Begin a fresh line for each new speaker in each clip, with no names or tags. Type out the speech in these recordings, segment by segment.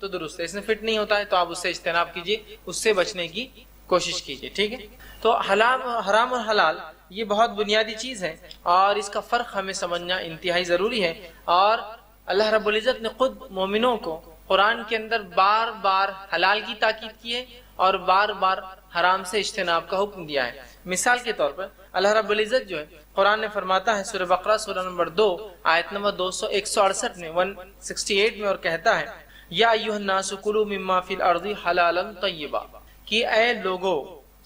تو درست ہے، اس میں فٹ نہیں ہوتا ہے تو آپ اس سے اجتناب کیجیے، اس سے بچنے کی کوشش کیجیے، ٹھیک ہے۔ تو حرام اور حلال یہ بہت بنیادی چیز ہے، اور اس کا فرق ہمیں سمجھنا انتہائی ضروری ہے۔ اور اللہ رب العزت نے خود مومنوں کو قرآن کے اندر بار بار حلال کی تاکید کی ہے اور بار بار حرام سے اجتناب کا حکم دیا ہے۔ مثال کے طور پر اللہ رب العزت جو ہے قرآن نے فرماتا ہے سورہ بقرہ سورہ نمبر 2 آیت نمبر 168 میں 168 میں، اور کہتا ہے یا ایھا الناس کلوا مما فی الارض حلالا طیبا، کہ اے لوگو،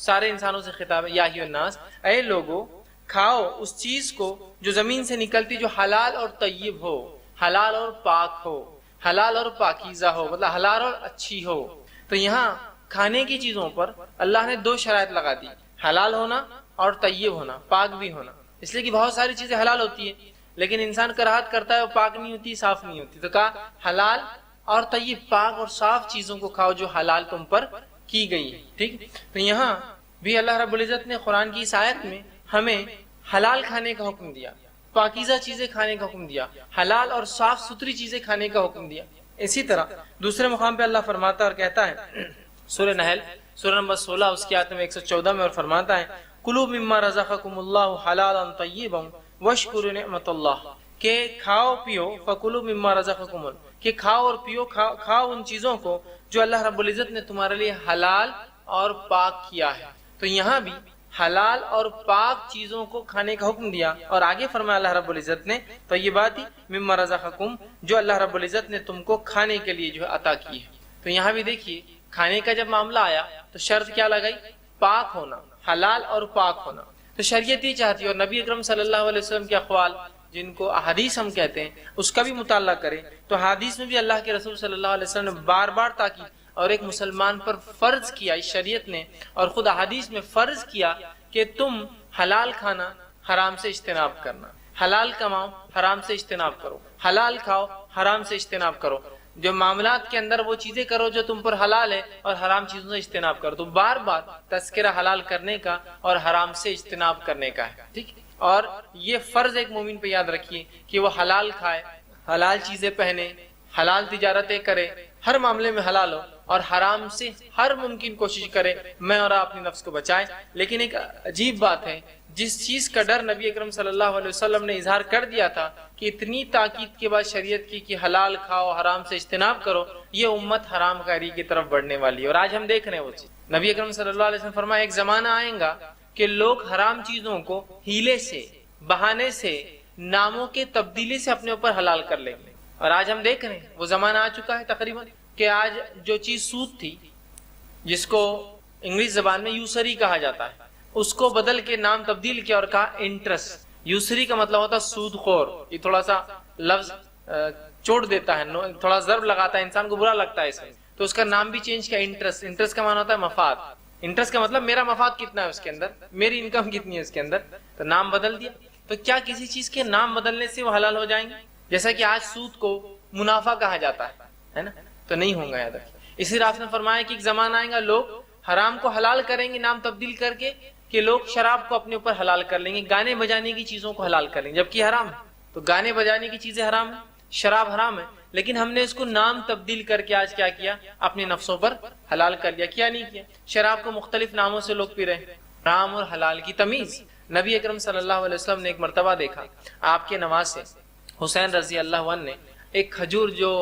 سارے انسانوں سے خطاب ہے، یا ایھا الناس، اے لوگو کھاؤ اس چیز کو جو زمین سے نکلتی جو حلال اور طیب ہو، حلال اور پاک ہو، حلال اور پاکیزہ ہو، مطلب حلال اور اچھی ہو۔ تو یہاں کھانے کی چیزوں پر اللہ نے 2 شرائط لگا دی، حلال ہونا اور طیب ہونا، پاک بھی ہونا۔ اس لیے کہ بہت ساری چیزیں حلال ہوتی ہیں لیکن انسان کراہت کرتا ہے، وہ پاک نہیں ہوتی، صاف نہیں ہوتی، تو کہا حلال اور طیب، پاک اور صاف چیزوں کو کھاؤ جو حلال تم پر کی گئی ہے، ٹھیک۔ تو یہاں بھی اللہ رب العزت نے قرآن کی اس آیت میں ہمیں حلال کھانے کا حکم دیا، پاکیزہ چیزیں کھانے کا حکم دیا، حلال اور صاف ستھری چیزیں کھانے کا حکم دیا۔ اسی طرح دوسرے مقام پہ اللہ فرماتا اور کہتا ہے سورہ نحل سورہ نمبر 16 اس کی آیت میں 114 میں، اور فرماتا ہے کلوا مما رزقکم اللہ حلالا طیبا واشکروا نعمت اللہ، کہ کھاؤ پیو، فکلوا مما رزقکم، کہ کھاؤ اور پیو، کھاؤ ان چیزوں کو جو اللہ رب العزت نے تمہارے لیے حلال اور پاک کیا ہے۔ تو یہاں بھی حلال اور پاک چیزوں کو کھانے کا حکم دیا، اور آگے فرمایا اللہ رب العزت نے طیبات مما رزقکم، جو اللہ رب العزت نے تم کو کھانے کے لیے جو ہے عطا کی ہے۔ تو یہاں بھی دیکھیے کھانے کا جب معاملہ آیا تو شرط کیا لگائی؟ پاک ہونا، حلال اور پاک ہونا۔ تو شریعت یہ چاہتی ہے، اور نبی اکرم صلی اللہ علیہ وسلم کے اقوال جن کو احادیث ہم کہتے ہیں اس کا بھی مطالعہ کریں، تو حدیث میں بھی اللہ کے رسول صلی اللہ علیہ وسلم نے بار بار تاکید اور ایک مسلمان پر فرض کیا، اس شریعت نے اور خود احادیث میں فرض کیا کہ تم حلال کھانا، حرام سے اجتناب کرنا، حلال کماؤ، حرام سے اجتناب کرو، حلال کھاؤ، حرام سے اجتناب کرو، جو معاملات کے اندر وہ چیزیں کرو جو تم پر حلال ہے، اور حرام چیزوں سے اجتناب کرو۔ تو بار بار تذکرہ حلال کرنے کا اور حرام سے اجتناب کرنے کا ہے، ٹھیک۔ اور یہ فرض ایک مومن پہ یاد رکھیے کہ وہ حلال کھائے، حلال چیزیں پہنے، حلال تجارتیں کرے، ہر معاملے میں حلال ہو، اور حرام سے ہر ممکن کوشش کرے میں اور آپ اپنے نفس کو بچائے۔ لیکن ایک عجیب بات ہے، جس چیز کا ڈر نبی اکرم صلی اللہ علیہ وسلم نے اظہار کر دیا تھا کہ اتنی تاکید کے بعد شریعت کی کہ حلال کھاؤ، حرام سے اجتناب کرو، یہ امت حرام کاری کی طرف بڑھنے والی ہے۔ اور آج ہم دیکھ رہے ہیں وہ چیز، نبی اکرم صلی اللہ علیہ وسلم فرمایا ایک زمانہ آئے گا کہ لوگ حرام چیزوں کو ہیلے سے، بہانے سے، ناموں کے تبدیلی سے اپنے اوپر حلال کر لیں گے۔ اور آج ہم دیکھ رہے ہیں وہ زمانہ آ چکا ہے تقریباً کہ آج جو چیز سود تھی، جس کو انگلش زبان میں یوسری کہا جاتا ہے، اس کو بدل کے نام تبدیل کیا اور کہا انٹرسٹ۔ یوسری کا مطلب ہوتا ہے سود خور، یہ تھوڑا سا لفظ چوٹ دیتا ہے، تھوڑا ضرب لگاتا ہے، انسان کو برا لگتا ہے اس میں، تو اس کا نام بھی چینج کیا انٹرسٹ۔ انٹرسٹ کا معنی ہوتا ہے مفاد، انٹرسٹ کا مطلب میرا مفاد کتنا ہے اس کے اندر، میری انکم کتنی ہے اس کے اندر، تو نام بدل دیا۔ تو کیا کسی چیز کے نام بدلنے سے وہ حلال ہو جائیں گے؟ جیسا کہ آج سود کو منافع کہا جاتا ہے نا، تو نہیں ہوں گا، یاد رکھیں۔ اسی رات نے فرمایا کہ ایک زمانہ آئے گا لوگ حرام کو حلال کریں گے نام تبدیل کر کے، کہ لوگ شراب کو اپنے اوپر حلال کر لیں گے، گانے بجانے کی چیزوں کو حلال کر لیں گے، جبکہ حرام ہے۔ تو گانے بجانے کی چیزیں حرام ہیں، شراب حرام ہے، لیکن ہم نے اس کو نام تبدیل کر کے آج کیا کیا؟ اپنے نفسوں پر حلال کر لیا۔ کیا نہیں کیا؟ شراب کو مختلف ناموں سے لوگ پی رہے ہیں۔ حرام اور حلال کی تمیز نبی اکرم صلی اللہ علیہ وسلم نے ایک مرتبہ دیکھا، آپ کے نواسے حسین رضی اللہ عنہ نے ایک کھجور جو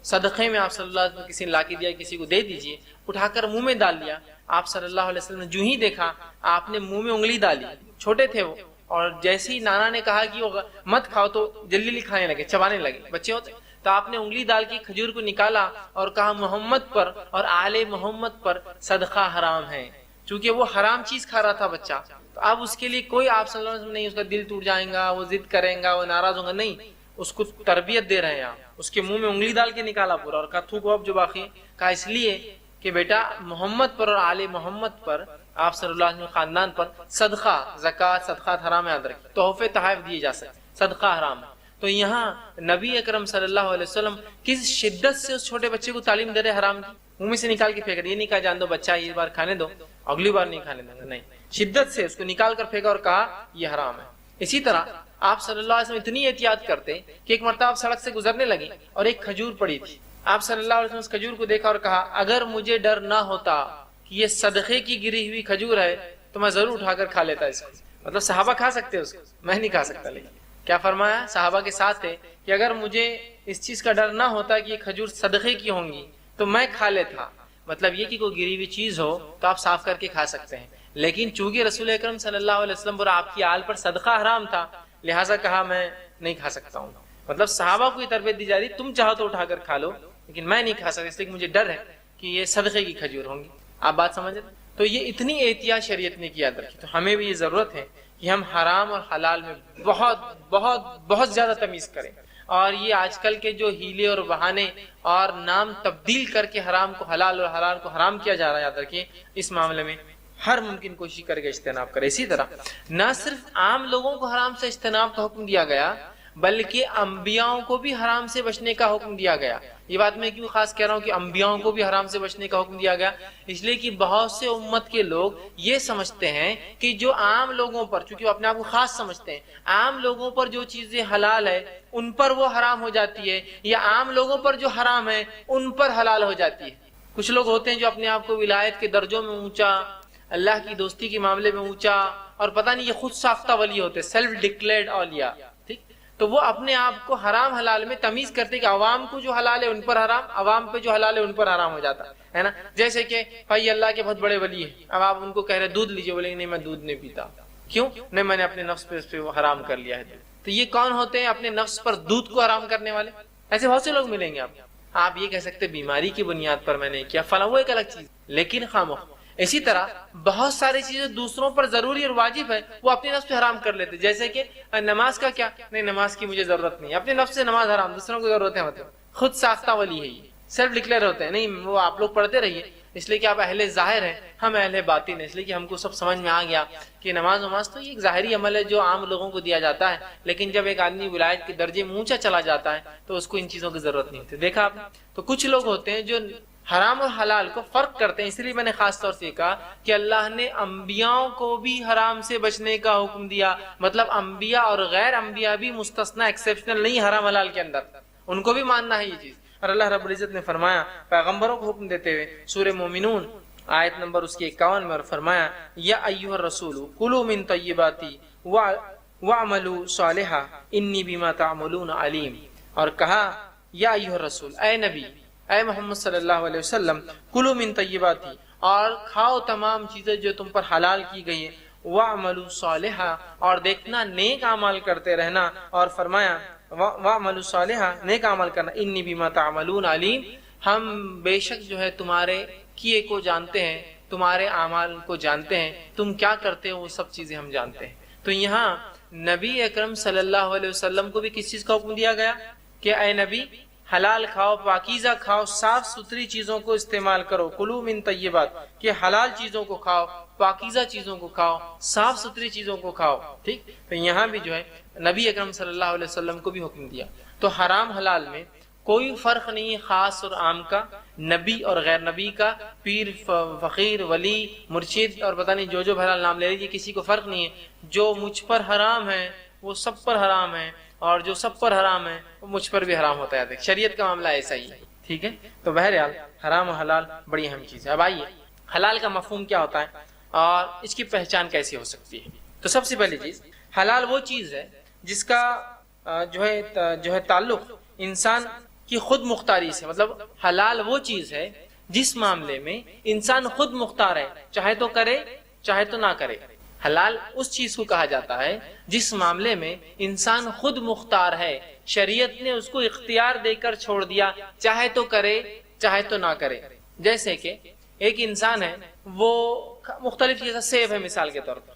صدقے میں آپ صلی اللہ علیہ وسلم کسی نے لا کے دیا، کسی کو دے دیجئے، اٹھا کر منہ میں ڈال لیا۔ آپ صلی اللہ علیہ وسلم نے جو ہی دیکھا آپ نے منہ میں انگلی ڈالی، چھوٹے تھے وہ، اور جیسے ہی نانا نے کہا کہ وہ مت کھاؤ تو جلدی کھانے لگے، چبانے لگے، بچے ہوتے، تو آپ نے انگلی ڈال کے کھجور کو نکالا اور کہا محمد پر اور آل محمد پر صدقہ حرام ہے، چونکہ وہ حرام چیز کھا رہا تھا بچہ۔ تو اب اس کے لیے کوئی آپ صلی اللہ علیہ وسلم نہیں اس کا دل ٹوٹ جائے گا، وہ ضد کرے گا، وہ ناراض ہوگا، نہیں، اس کو تربیت دے رہے ہیں آپ، اس کے منہ میں انگلی ڈال کے نکالا پورا اور کہا تھوکو اب جو باقی ہے، کہا اس لیے کہ بیٹا محمد پر اور آل محمد پر، آپ صلی اللہ علیہ وسلم خاندان پر صدقہ، زکوٰۃ، صدقات حرام ہے، یاد رکھیں، تحفے تحائف دیے جا سکتے، صدقہ حرام ہے۔ تو یہاں نبی اکرم صلی اللہ علیہ وسلم کس شدت سے اس چھوٹے بچے کو تعلیم دے رہے حرام کی، منہ میں سے نکال کے پھینک رہے، یہ نہیں کہا جان دو بچہ یہ بار کھانے دو، اگلی بار نہیں کھانے دیں گے، نہیں، شدت سے اس کو نکال کر پھینکا اور کہا یہ حرام ہے۔ اسی طرح آپ صلی اللہ علیہ وسلم اتنی احتیاط کرتے کہ ایک مرتبہ آپ سڑک سے گزرنے لگے اور ایک کھجور پڑی تھی، آپ صلی اللہ علیہ وسلم اس کھجور کو دیکھا اور کہا اگر مجھے ڈر نہ ہوتا کہ یہ صدقے کی گری ہوئی کھجور ہے تو میں ضرور اٹھا کر کھا لیتا اس کو. مطلب صحابہ کھا سکتے اس کو, میں نہیں کھا سکتا. لیکن کیا فرمایا, صحابہ کے ساتھ تھے کہ اگر مجھے اس چیز کا ڈر نہ ہوتا کہ یہ کھجور صدقے کی ہوں گی تو میں کھا لیتا. مطلب یہ کہ کوئی گری ہوئی چیز ہو تو آپ صاف کر کے کھا سکتے ہیں, لیکن چونکہ رسول اکرم صلی اللہ علیہ وسلم اور آپ کی آل پر صدقہ حرام تھا لہٰذا کہا میں نہیں کھا سکتا ہوں. مطلب صحابہ کو یہ تربیت دی جا رہی تم چاہو تو اٹھا کر کھا لو لیکن میں نہیں کھا سکتا اس لیے کہ مجھے ڈر ہے کہ یہ صدقے کی کھجور ہوں گی. آپ بات سمجھ رہے؟ تو یہ اتنی احتیاط شریعت نے کیا رکھی. تو ہمیں بھی یہ ضرورت ہے کہ ہم حرام اور حلال میں بہت بہت بہت زیادہ تمیز کریں. اور یہ آج کل کے جو ہیلے اور بہانے اور نام تبدیل کر کے حرام کو حلال اور حلال کو حرام کیا جا رہا ہے, یاد رکھیے اس معاملے میں ہر ممکن کوشش کر کے اجتناب کرے. اسی طرح نہ صرف عام لوگوں کو حرام سے اجتناب کا حکم دیا گیا بلکہ انبیاؤں کو بھی حرام سے بچنے کا حکم دیا گیا. یہ بات میں کیوں خاص کہہ رہا ہوں کہ انبیاؤں کو بھی حرام سے بچنے کا حکم دیا گیا؟ اس لیے کہ بہت سے امت کے لوگ یہ سمجھتے ہیں کہ جو عام لوگوں پر, چونکہ وہ اپنے آپ کو خاص سمجھتے ہیں, عام لوگوں پر جو چیزیں حلال ہے ان پر وہ حرام ہو جاتی ہے, یا عام لوگوں پر جو حرام ہے ان پر حلال ہو جاتی ہے. کچھ لوگ ہوتے ہیں جو اپنے آپ کو ولایت کے درجوں میں اونچا, اللہ کی دوستی کے معاملے میں اونچا, اور پتہ نہیں یہ خود ساختہ ولی ہوتے, سیلف ڈکلیئرڈ اولیاء. ٹھیک, تو وہ اپنے آپ کو حرام حلال میں تمیز کرتے کہ عوام کو جو حلال ہے ان پر حرام, عوام پہ جو حلال ہے ان پر حرام ہو جاتا ہے نا. جیسے کہ بھائی اللہ کے بہت بڑے ولی ہیں, اب آپ ان کو کہہ رہے دودھ لیجیے, بولے نہیں میں دودھ نہیں پیتا. کیوں؟ نہیں, میں نے اپنے نفس پہ اس پہ حرام کر لیا ہے. تو یہ کون ہوتے ہیں اپنے نفس پر دودھ کو حرام کرنے والے؟ ایسے بہت سے لوگ ملیں گے آپ. آپ یہ کہہ سکتے بیماری کی بنیاد پر میں نے کیا فلاں, وہ ایک الگ چیز, لیکن خاموخ. اسی طرح بہت ساری چیزیں دوسروں پر ضروری اور واجب ہے وہ اپنے نفس پہ حرام کر لیتے. جیسے کہ نماز کا کیا, نہیں نماز کی مجھے ضرورت نہیں, اپنے نفس سے نماز حرام, دوسروں کو ضرورت ہے. مطلب خود ساختہ ولی ہے, یہ سیلف ڈکلیئر ہوتے ہیں. نہیں, وہ آپ لوگ پڑھتے رہیے اس لیے کہ آپ اہل ظاہر ہیں, ہم اہل باطن ہیں, اس لیے کہ ہم کو سب سمجھ میں آ گیا کہ نماز تو یہ ایک ظاہری عمل ہے جو عام لوگوں کو دیا جاتا ہے, لیکن جب ایک آدمی ولایت کے درجے میں اونچا چلا جاتا ہے تو اس کو ان چیزوں کی ضرورت نہیں ہوتی. دیکھا آپ نے, تو کچھ لوگ ہوتے ہیں جو حرام اور حلال کو فرق کرتے ہیں. اس لیے میں نے خاص طور سے کہا کہ اللہ نے انبیاء کو بھی حرام سے بچنے کا حکم دیا. مطلب انبیاء اور غیر انبیاء بھی مستثنا, ایکسیپشنل نہیں حرام حلال کے اندر, ان کو بھی ماننا ہے یہ چیز. اور اللہ رب العزت نے فرمایا پیغمبروں کو حکم دیتے ہوئے سورہ مومنون آیت نمبر اس کی 51 میں, اور فرمایا یا ایھا الرسول کلوا من طیبات واعملوا صالحا انی بما تعملون علیم. اور کہا یا ایھا الرسول, اے نبی, اے محمد صلی اللہ علیہ وسلم, کلوا من طیبات, اور کھاؤ تمام چیزیں جو تم پر حلال کی گئی ہیں, واعملوا صالحا, اور دیکھنا نیک اعمال کرتے رہنا, اور فرمایا واعملوا صالحا, نیک عمل کرنا, انی بما تعملون علیم, ہم بے شک جو ہے تمہارے کیے کو جانتے ہیں, تمہارے اعمال کو جانتے ہیں, تم کیا کرتے ہو وہ سب چیزیں ہم جانتے ہیں. تو یہاں نبی اکرم صلی اللہ علیہ وسلم کو بھی کس چیز کا حکم دیا گیا کہ اے نبی حلال کھاؤ, پاکیزہ کھاؤ, صاف ستھری چیزوں کو استعمال کرو. کلوا من طیبات, کہ حلال چیزوں کو کھاؤ, پاکیزہ چیزوں کو کھاؤ, صاف ستھری چیزوں کو کھاؤ. ٹھیک, تو یہاں بھی جو ہے نبی اکرم صلی اللہ علیہ وسلم کو بھی حکم دیا. تو حرام حلال میں کوئی فرق نہیں خاص اور عام کا, نبی اور غیر نبی کا, پیر فقیر ولی مرشد اور پتہ نہیں جو حلال نام لے لیجیے, کسی کو فرق نہیں ہے. جو مجھ پر حرام ہے وہ سب پر حرام ہے, اور جو سب پر حرام ہے وہ مجھ پر بھی حرام ہوتا ہے. شریعت کا معاملہ ایسا ہی ہے. ٹھیک ہے, تو بہرحال حرام و حلال بڑی اہم چیز ہے. اب آئیے حلال کا مفہوم کیا ہوتا ہے اور اس کی پہچان کیسی ہو سکتی ہے. تو سب سے پہلی چیز, حلال وہ چیز ہے جس کا جو ہے تعلق انسان کی خود مختاری سے. مطلب حلال وہ چیز ہے جس معاملے میں انسان خود مختار ہے, چاہے تو کرے چاہے تو نہ کرے. حلال اس چیز کو کہا جاتا ہے جس معاملے میں انسان خود مختار ہے, شریعت نے اس کو اختیار دے کر چھوڑ دیا, چاہے تو کرے چاہے تو نہ کرے. جیسے کہ ایک انسان ہے وہ مختلف چیزیں, سیب ہے مثال کے طور پر,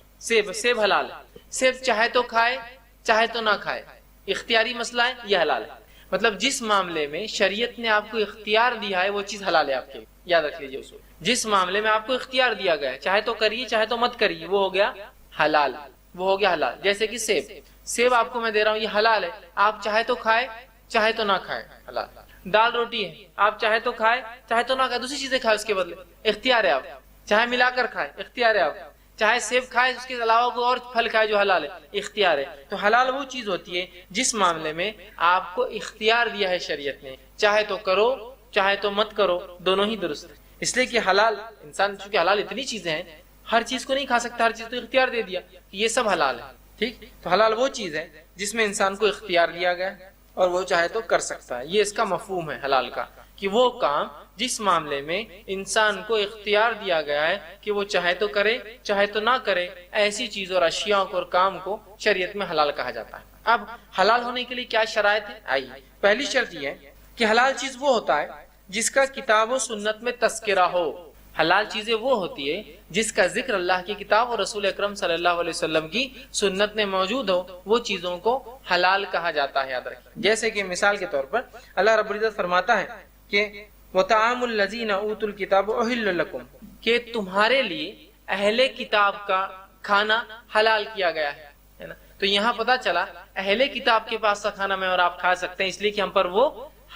سیب حلال ہے, سیب چاہے تو کھائے چاہے تو نہ کھائے, اختیاری مسئلہ ہے, یہ حلال ہے. مطلب جس معاملے میں شریعت نے آپ کو اختیار دیا ہے وہ چیز حلال ہے آپ کے لیے, یاد رکھ لیجیے اصول. جس معاملے میں آپ کو اختیار دیا گیا ہے, چاہے تو کریے چاہے تو مت کریے, وہ ہو گیا حلال, وہ ہو گیا حلال. جیسے کہ سیب آپ کو میں دے رہا ہوں, یہ حلال ہے, آپ چاہے تو کھائے چاہے تو نہ کھائے, حلال. دال روٹی ہے, آپ چاہے تو کھائے چاہے تو نہ کھائے, دوسری چیزیں کھائے اس کے بدلے, اختیار ہے آپ. چاہے ملا کر کھائے, اختیار ہے آپ. چاہے سیب کھائے اس کے علاوہ کوئی اور پھل کھائے جو حلال ہے, اختیار ہے. تو حلال وہ چیز ہوتی ہے جس معاملے میں آپ کو اختیار دیا ہے شریعت نے, چاہے تو کرو چاہے تو مت کرو، دونوں ہی درست ہے۔ اس لیے کہ حلال، انسان چونکہ حلال اتنی چیزیں ہیں، ہر چیز کو نہیں کھا سکتا، ہر چیز کو اختیار دے دیا کہ یہ سب حلال ہے، ٹھیک۔ تو حلال وہ چیز ہے جس میں انسان کو اختیار دیا گیا ہے اور وہ چاہے تو کر سکتا ہے۔ یہ اس کا مفہوم ہے حلال کا، کہ وہ کام جس معاملے میں انسان کو اختیار دیا گیا ہے کہ وہ چاہے تو کرے چاہے تو نہ کرے، ایسی چیز اور اشیاء کو اور کام کو شریعت میں حلال کہا جاتا ہے۔ اب حلال ہونے کے لیے کیا شرائط ہے؟ آئیے، پہلی شرط یہ ہے کہ حلال چیز وہ ہوتا ہے جس کا کتاب و سنت میں تذکرہ ہو۔ حلال چیزیں وہ ہوتی ہے جس کا ذکر اللہ کی کتاب اور رسول اکرم صلی اللہ علیہ وسلم کی سنت میں موجود ہو، وہ چیزوں کو حلال کہا جاتا ہے، یاد رکھیں۔ جیسے کہ مثال کے طور پر اللہ رب العزت فرماتا ہے کہ وَطَعَامُ الَّذِينَ أُوتُوا الْكِتَابَ أُحِلَّ لَكُمْ، کہ تمہارے لیے اہل کتاب کا کھانا حلال کیا گیا ہے نا۔ تو یہاں پتہ چلا اہل کتاب کے پاس کا کھانا میں اور آپ کھا سکتے ہیں، اس لیے کہ ہم پر وہ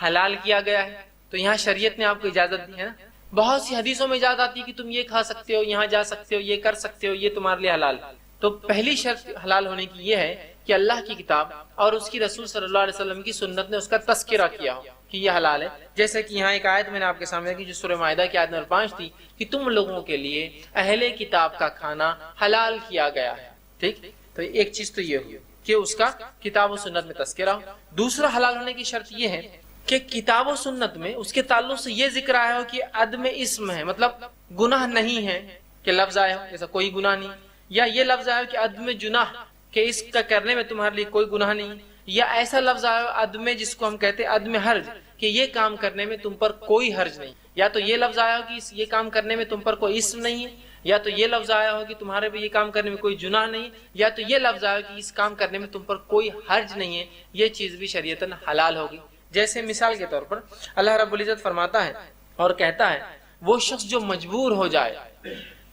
حلال کیا گیا ہے۔ تو یہاں شریعت نے آپ کو اجازت دی ہے نا۔ بہت سی حدیثوں میں اجازت آتی ہے کہ تم یہ کھا سکتے ہو، یہاں جا سکتے ہو، یہ کر سکتے ہو، یہ تمہارے لیے حلال۔ تو پہلی شرط حلال ہونے کی یہ ہے کہ اللہ کی کتاب اور اس کی رسول صلی اللہ علیہ وسلم کی سنت نے اس کا تذکرہ کیا ہو کہ یہ حلال ہے۔ جیسے کہ یہاں ایک آیت میں نے آپ کے سامنے کی جو سورہ مائدہ کی آیت نمبر 5 تھی کہ تم لوگوں کے لیے اہل کتاب کا کھانا حلال کیا گیا ہے، ٹھیک۔ تو ایک چیز تو یہ ہوئی کہ اس کا کتاب و سنت میں تذکرہ ہو۔ دوسرا حلال ہونے کی شرط یہ ہے کہ کتاب و سنت میں اس کے تعلق سے یہ ذکر آیا ہو کہ عدم اسم ہے، مطلب گناہ نہیں ہے، کہ لفظ آیا ہو جیسا کوئی گناہ نہیں، یا یہ لفظ آیا ہو کہ عدم جناح، کہ اس کا کرنے میں تمہارے لیے کوئی گناہ نہیں، یا ایسا لفظ آیا ہو عدم، جس کو ہم کہتے ہیں عدم حرج، کہ یہ کام کرنے میں تم پر کوئی حرج نہیں، یا تو یہ لفظ آیا ہو کہ یہ کام کرنے میں تم پر کوئی اسم نہیں ہے، یا تو یہ لفظ آیا ہو کہ تمہارے پہ یہ کام کرنے میں کوئی جناح نہیں، یا تو یہ لفظ آیا ہو کہ اس کام کرنے میں تم پر کوئی حرج نہیں ہے، یہ چیز بھی شریعتاً حلال ہوگی۔ جیسے مثال کے طور پر اللہ رب العزت فرماتا ہے اور کہتا ہے وہ شخص جو مجبور ہو جائے،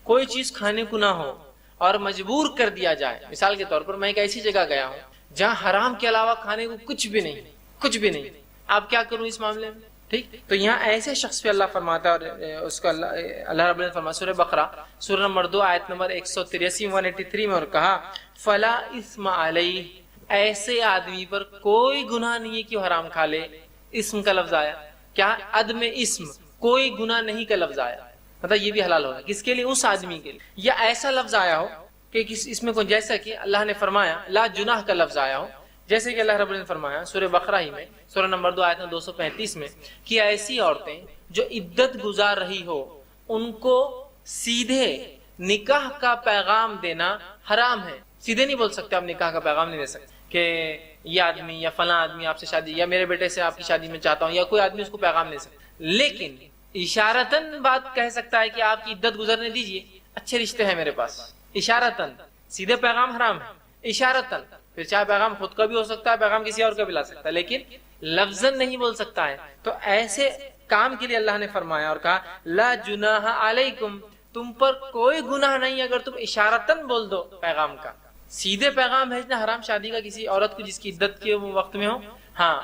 کوئی چیز کھانے کو نہ ہو اور مجبور کر دیا جائے۔ مثال کے طور پر میں ایک ایسی جگہ گیا ہوں جہاں حرام کے علاوہ کھانے کو کچھ بھی نہیں، کچھ بھی نہیں، آپ کیا کروں اس معاملے میں، ٹھیک۔ تو یہاں ایسے شخص پہ اللہ فرماتا ہے، اور اس کو اللہ رب العزت فرماتا ہے سورہ بقرہ سورہ نمبر 2 آیت نمبر 183 183 میں، اور کہا فلا اسم علیہ، ایسے آدمی پر کوئی گناہ نہیں ہے کہ وہ حرام کھا لے۔ اسم کا لفظ آیا، کیا عدم اسم، کوئی گناہ نہیں کا لفظ آیا، مطلب یہ بھی حلال ہوگا کس کے لیے؟ اس آدمی کے لیے۔ یا ایسا لفظ آیا ہو کہ اس میں کوئی، جیسا کہ اللہ نے فرمایا لا جناح کا لفظ آیا ہو، جیسے کہ اللہ رب نے فرمایا سورہ بقرہ ہی میں سورہ نمبر 2 آیت 235 میں کہ ایسی عورتیں جو عدت گزار رہی ہو ان کو سیدھے نکاح کا پیغام دینا حرام ہے۔ سیدھے نہیں بول سکتے، آپ نکاح کا پیغام نہیں دے سکتے کہ یہ آدمی یا فلاں آدمی آپ سے شادی، یا میرے بیٹے سے آپ کی شادی میں چاہتا ہوں، یا کوئی آدمی اس کو پیغام دے سکتا، لیکن اشارتاً بات کہہ سکتا ہے کہ آپ کی عدت گزرنے دیجئے، اچھے رشتے ہیں میرے پاس، اشارتاً۔ سیدھے پیغام حرام ہے، اشارتاً، پھر چاہے پیغام خود کا بھی ہو سکتا ہے، پیغام کسی اور کا بھی لا سکتا ہے، لیکن لفظاً نہیں بول سکتا ہے۔ تو ایسے کام کے لیے اللہ نے فرمایا اور کہا لا جناح علیکم، تم پر کوئی گناہ نہیں اگر تم اشارتاً بول دو پیغام کا۔ سیدھے پیغام بھیجنا حرام شادی کا کسی عورت کو جس کی عدت کے وقت میں ہو، ہاں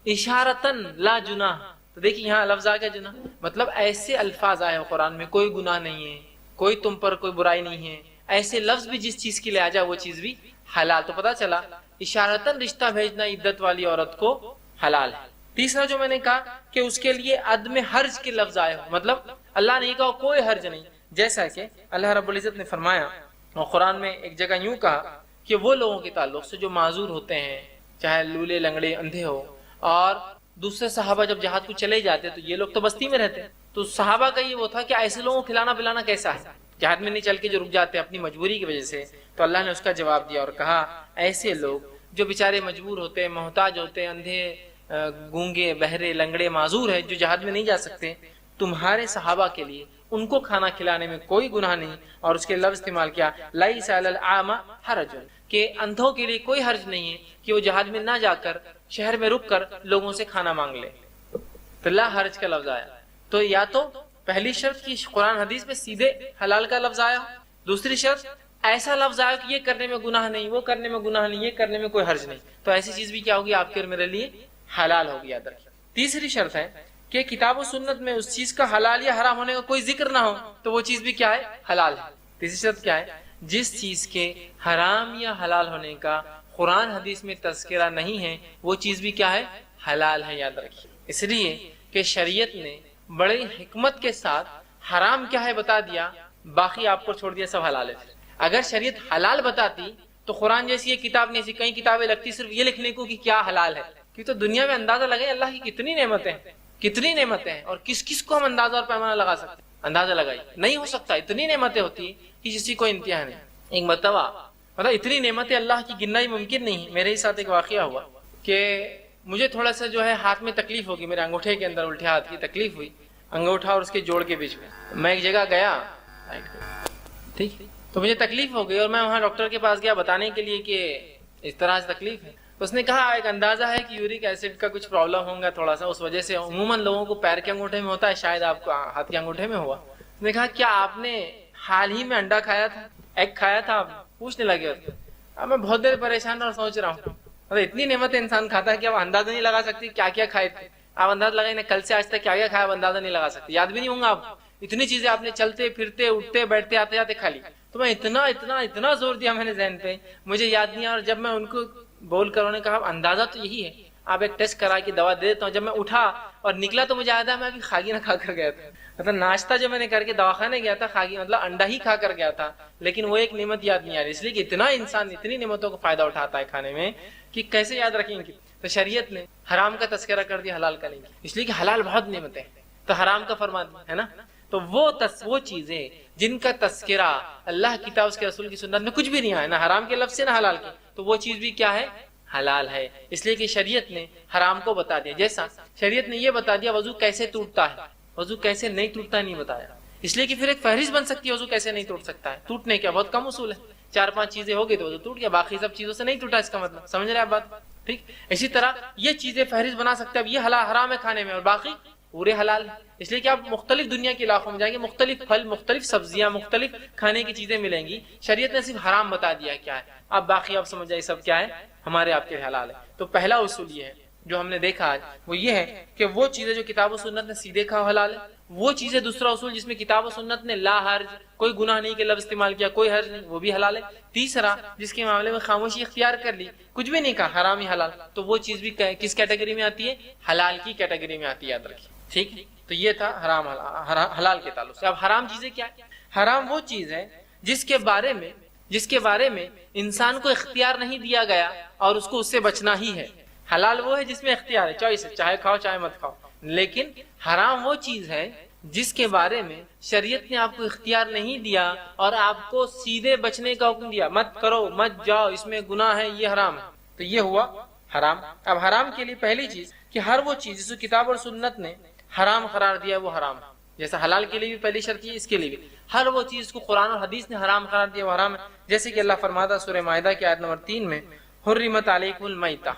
اشارتاً لا جناح۔ تو دیکھیں یہاں لفظ آ گیا جناح، مطلب ایسے الفاظ آئے قرآن میں کوئی گناہ نہیں ہے، کوئی تم پر کوئی برائی نہیں ہے، ایسے لفظ بھی جس چیز کے لیے آ جائے وہ چیز بھی حلال۔ تو پتا چلا اشارتاً رشتہ بھیجنا عدت والی عورت کو حلال ہے۔ تیسرا جو میں نے کہا کہ اس کے لیے عدم حرج کے لفظ آئے ہو، مطلب اللہ نے کہا کوئی حرج نہیں، جیسا کہ اللہ رب العزت نے فرمایا اور قرآن میں ایک جگہ یوں کہا کہ وہ لوگوں کے تعلق سے جو معذور ہوتے ہیں، چاہے لولے لنگڑے اندھے ہو، اور دوسرے صحابہ جب جہاد کو چلے جاتے تو یہ لوگ تو بستی میں رہتے، تو صحابہ کا یہ وہ تھا کہ ایسے لوگوں کو کھلانا پلانا کیسا ہے، جہاد میں نہیں چل کے جو رک جاتے اپنی مجبوری کی وجہ سے۔ تو اللہ نے اس کا جواب دیا اور کہا ایسے لوگ جو بیچارے مجبور ہوتے ہیں، محتاج ہوتے ہیں، اندھے گونگے بہرے لنگڑے معذور ہیں، جو جہاد میں نہیں جا سکتے، تمہارے صحابہ کے لیے ان کو کھانا کھلانے میں کوئی گناہ نہیں۔ اور اس کے لفظ استعمال کیا لیس علی الاعمى حرج، کہ اندھوں کے لیے کوئی حرج نہیں ہے کہ وہ جہاد میں نہ جا کر شہر میں رک کر لوگوں سے کھانا مانگ لے، تو لا حرج کا لفظ آیا۔ تو یا تو پہلی شرط کی قرآن حدیث میں سیدھے حلال کا لفظ آیا، دوسری شرط ایسا لفظ آیا کہ یہ کرنے میں گناہ نہیں، وہ کرنے میں گناہ نہیں، یہ کرنے میں کوئی حرج نہیں، تو ایسی چیز بھی کیا ہوگی آپ کے اور میرے لیے حلال ہوگی، یاد رکھیے۔ تیسری شرط ہے کہ کتاب و سنت میں اس چیز کا حلال یا حرام ہونے کا کوئی ذکر نہ ہو تو وہ چیز بھی کیا ہے؟ حلال ہے۔ تیسری شرط کیا ہے؟ جس چیز کے حرام یا حلال ہونے کا قرآن حدیث میں تذکرہ نہیں ہے وہ چیز بھی کیا ہے؟ حلال ہے، یاد رکھیے۔ اس لیے کہ شریعت نے بڑی حکمت کے ساتھ حرام کیا ہے بتا دیا، باقی آپ کو چھوڑ دیا سب حلال ہے۔ اگر شریعت حلال بتاتی تو قرآن جیسی ایک کتاب نہیں، ایسی کئی کتابیں لگتی صرف یہ لکھنے کو کہ کیا حلال ہے، کہ تو دنیا میں اندازہ لگے اللہ کی کتنی نعمتیں ہیں، کتنی نعمتیں ہیں، اور کس کس کو ہم اندازہ اور پیمانہ لگا سکتے ہیں؟ اندازہ لگائی نہیں ہو سکتا، اتنی نعمتیں ہوتی ہیں کہ کسی کو انتہا نہیں۔ ایک مرتبہ مطلب اتنی نعمتیں اللہ کی گننا ہی ممکن نہیں۔ میرے ہی ساتھ ایک واقعہ ہوا کہ مجھے تھوڑا سا جو ہے ہاتھ میں تکلیف ہوگی، میرے انگوٹھے کے اندر الٹے ہاتھ کی تکلیف ہوئی، انگوٹھا اور اس کے جوڑ کے بیچ میں ایک جگہ گیا، ٹھیک، تو مجھے تکلیف ہو گئی اور میں وہاں ڈاکٹر کے پاس گیا بتانے کے لیے کہ اس طرح سے تکلیف ہے۔ اس نے کہا ایک اندازہ ہے کہ یورک ایسڈ کا کچھ پرابلم ہوگا تھوڑا سا، اس وجہ سے عموماً لوگوں کو پیر کے انگوٹھے میں ہوتا ہے، شاید آپ کو ہاتھ کے انگوٹھے میں ہوا۔ اس نے کہا کیا آپ نے حال ہی میں انڈا کھایا تھا، ایگ کھایا تھا؟ آپ پوچھنے لگے۔ اب میں بہت دیر پریشان اور سوچ رہا ہوں، مطلب اتنی نعمت انسان کھاتا ہے کہ آپ اندازہ نہیں لگا سکتی کیا کیا کھائے تھے۔ آپ اندازہ لگائیں نا، کل سے آج تک کیا کیا کھایا آپ اندازہ نہیں لگا سکتے، یاد بھی نہیں ہوں گا آپ، اتنی چیزیں آپ نے چلتے پھرتے اٹھتے بیٹھتے آتے جاتے کھا لی۔ تو میں اتنا زور دیا میں نے ذہن پہ، مجھے یاد نہیں آیا، اور جب میں ان کو بول کر انہوں نے کہا اندازہ تو یہی ہے، آپ ایک ٹیسٹ کرا کے دوا دے دیتا ہوں۔ جب میں اٹھا اور نکلا تو مجھے یاد ہے میں ابھی خاگی نہ کھا کر گیا تھا، مطلب ناشتہ جو میں نے کر کے دواخانے گیا تھا خاگی مطلب انڈا ہی کھا کر گیا تھا، لیکن وہ ایک نعمت یاد نہیں آ رہی، اس لیے کہ اتنا انسان اتنی نعمتوں کا فائدہ اٹھاتا ہے کھانے میں کہ کیسے یاد رکھیں گے۔ تو شریعت نے حرام کا تذکرہ کر دیا حلال کا نہیں، اس لیے کہ حلال بہت نعمتیں ہیں، تو حرام کا فرما دیا ہے نا۔ تو وہ چیزیں جن کا تذکرہ اللہ کی کتاب اس کے رسول کی سنت میں کچھ بھی نہیں آیا، نہ حرام کے لفظ سے نہ حلال کے، تو وہ چیز بھی کیا ہے؟ حلال ہے، اس لیے کہ شریعت نے حرام کو بتا دیا۔ جیسا شریعت نے یہ بتا دیا وضو کیسے ٹوٹتا ہے، وضو کیسے نہیں ٹوٹتا ہے نہیں بتایا، اس لیے کہ پھر ایک فہرست بن سکتی ہے وضو کیسے نہیں ٹوٹ سکتا ہے۔ ٹوٹنے کا بہت کم اصول ہے، 4-5 چیزیں ہو گئی تو وضو ٹوٹ گیا، باقی سب چیزوں سے نہیں ٹوٹا، اس کا مطلب سمجھ رہے آپ بات؟ ٹھیک، اسی طرح یہ چیزیں فہرست بنا سکتے ہیں، اب یہ حلال حرام ہے کھانے میں اور باقی پورے حلال ہیں، اس لیے کہ آپ مختلف دنیا کے علاقوں میں جائیں گے، مختلف پھل، مختلف سبزیاں، مختلف کھانے کی چیزیں ملیں گی، شریعت نے صرف حرام بتا دیا کیا ہے، اب باقی آپ سمجھ جائے سب کیا ہے، ہمارے آپ کے حلال ہے۔ تو پہلا اصول یہ ہے جو ہم نے دیکھا آج، وہ یہ ہے کہ وہ چیزیں جو کتاب و سنت نے سیدھے کہا حلال ہے، وہ چیزیں دوسرا اصول جس میں کتاب و سنت نے لا حرج، کوئی گناہ نہیں کے لفظ استعمال کیا، کوئی حرج نہیں، وہ بھی حلال ہے۔ تیسرا جس کے معاملے میں خاموشی اختیار کر لی، کچھ بھی نہیں کہا، حرام ہی حلال، تو وہ چیز بھی کس کیٹیگری میں آتی ہے؟ حلال کی کیٹیگری میں آتی ہے، یاد رکھیے، ٹھیک۔ تو یہ تھا حرام حلال کے تعلق سے۔ اب حرام چیزیں کیا ہے؟ حرام وہ چیز ہے جس کے بارے میں انسان کو اختیار نہیں دیا گیا اور اس کو اس سے بچنا ہی ہے۔ حلال وہ ہے جس میں اختیار ہے، چوائس ہے، چاہے کھاؤ چاہے مت کھاؤ، لیکن حرام وہ چیز ہے جس کے بارے میں شریعت نے آپ کو اختیار نہیں دیا اور آپ کو سیدھے بچنے کا حکم دیا، مت کرو، مت جاؤ، اس میں گناہ ہے، یہ حرام ہے، تو یہ ہوا حرام۔ اب حرام کے لیے پہلی چیز کہ ہر وہ چیز جس کو کتاب اور سنت نے حرام قرار دیا وہ حرام ہے، جیسا حلال کے لیے بھی پہلی شرط ہے، اس کے لیے بھی ہر وہ چیز کو قرآن اور حدیث نے حرام قرار دیا وہ حرام ہے، جیسے کہ اللہ فرماتا سورہ مائدہ کی آیت نمبر 3 میں حرمت علیکم المیتہ،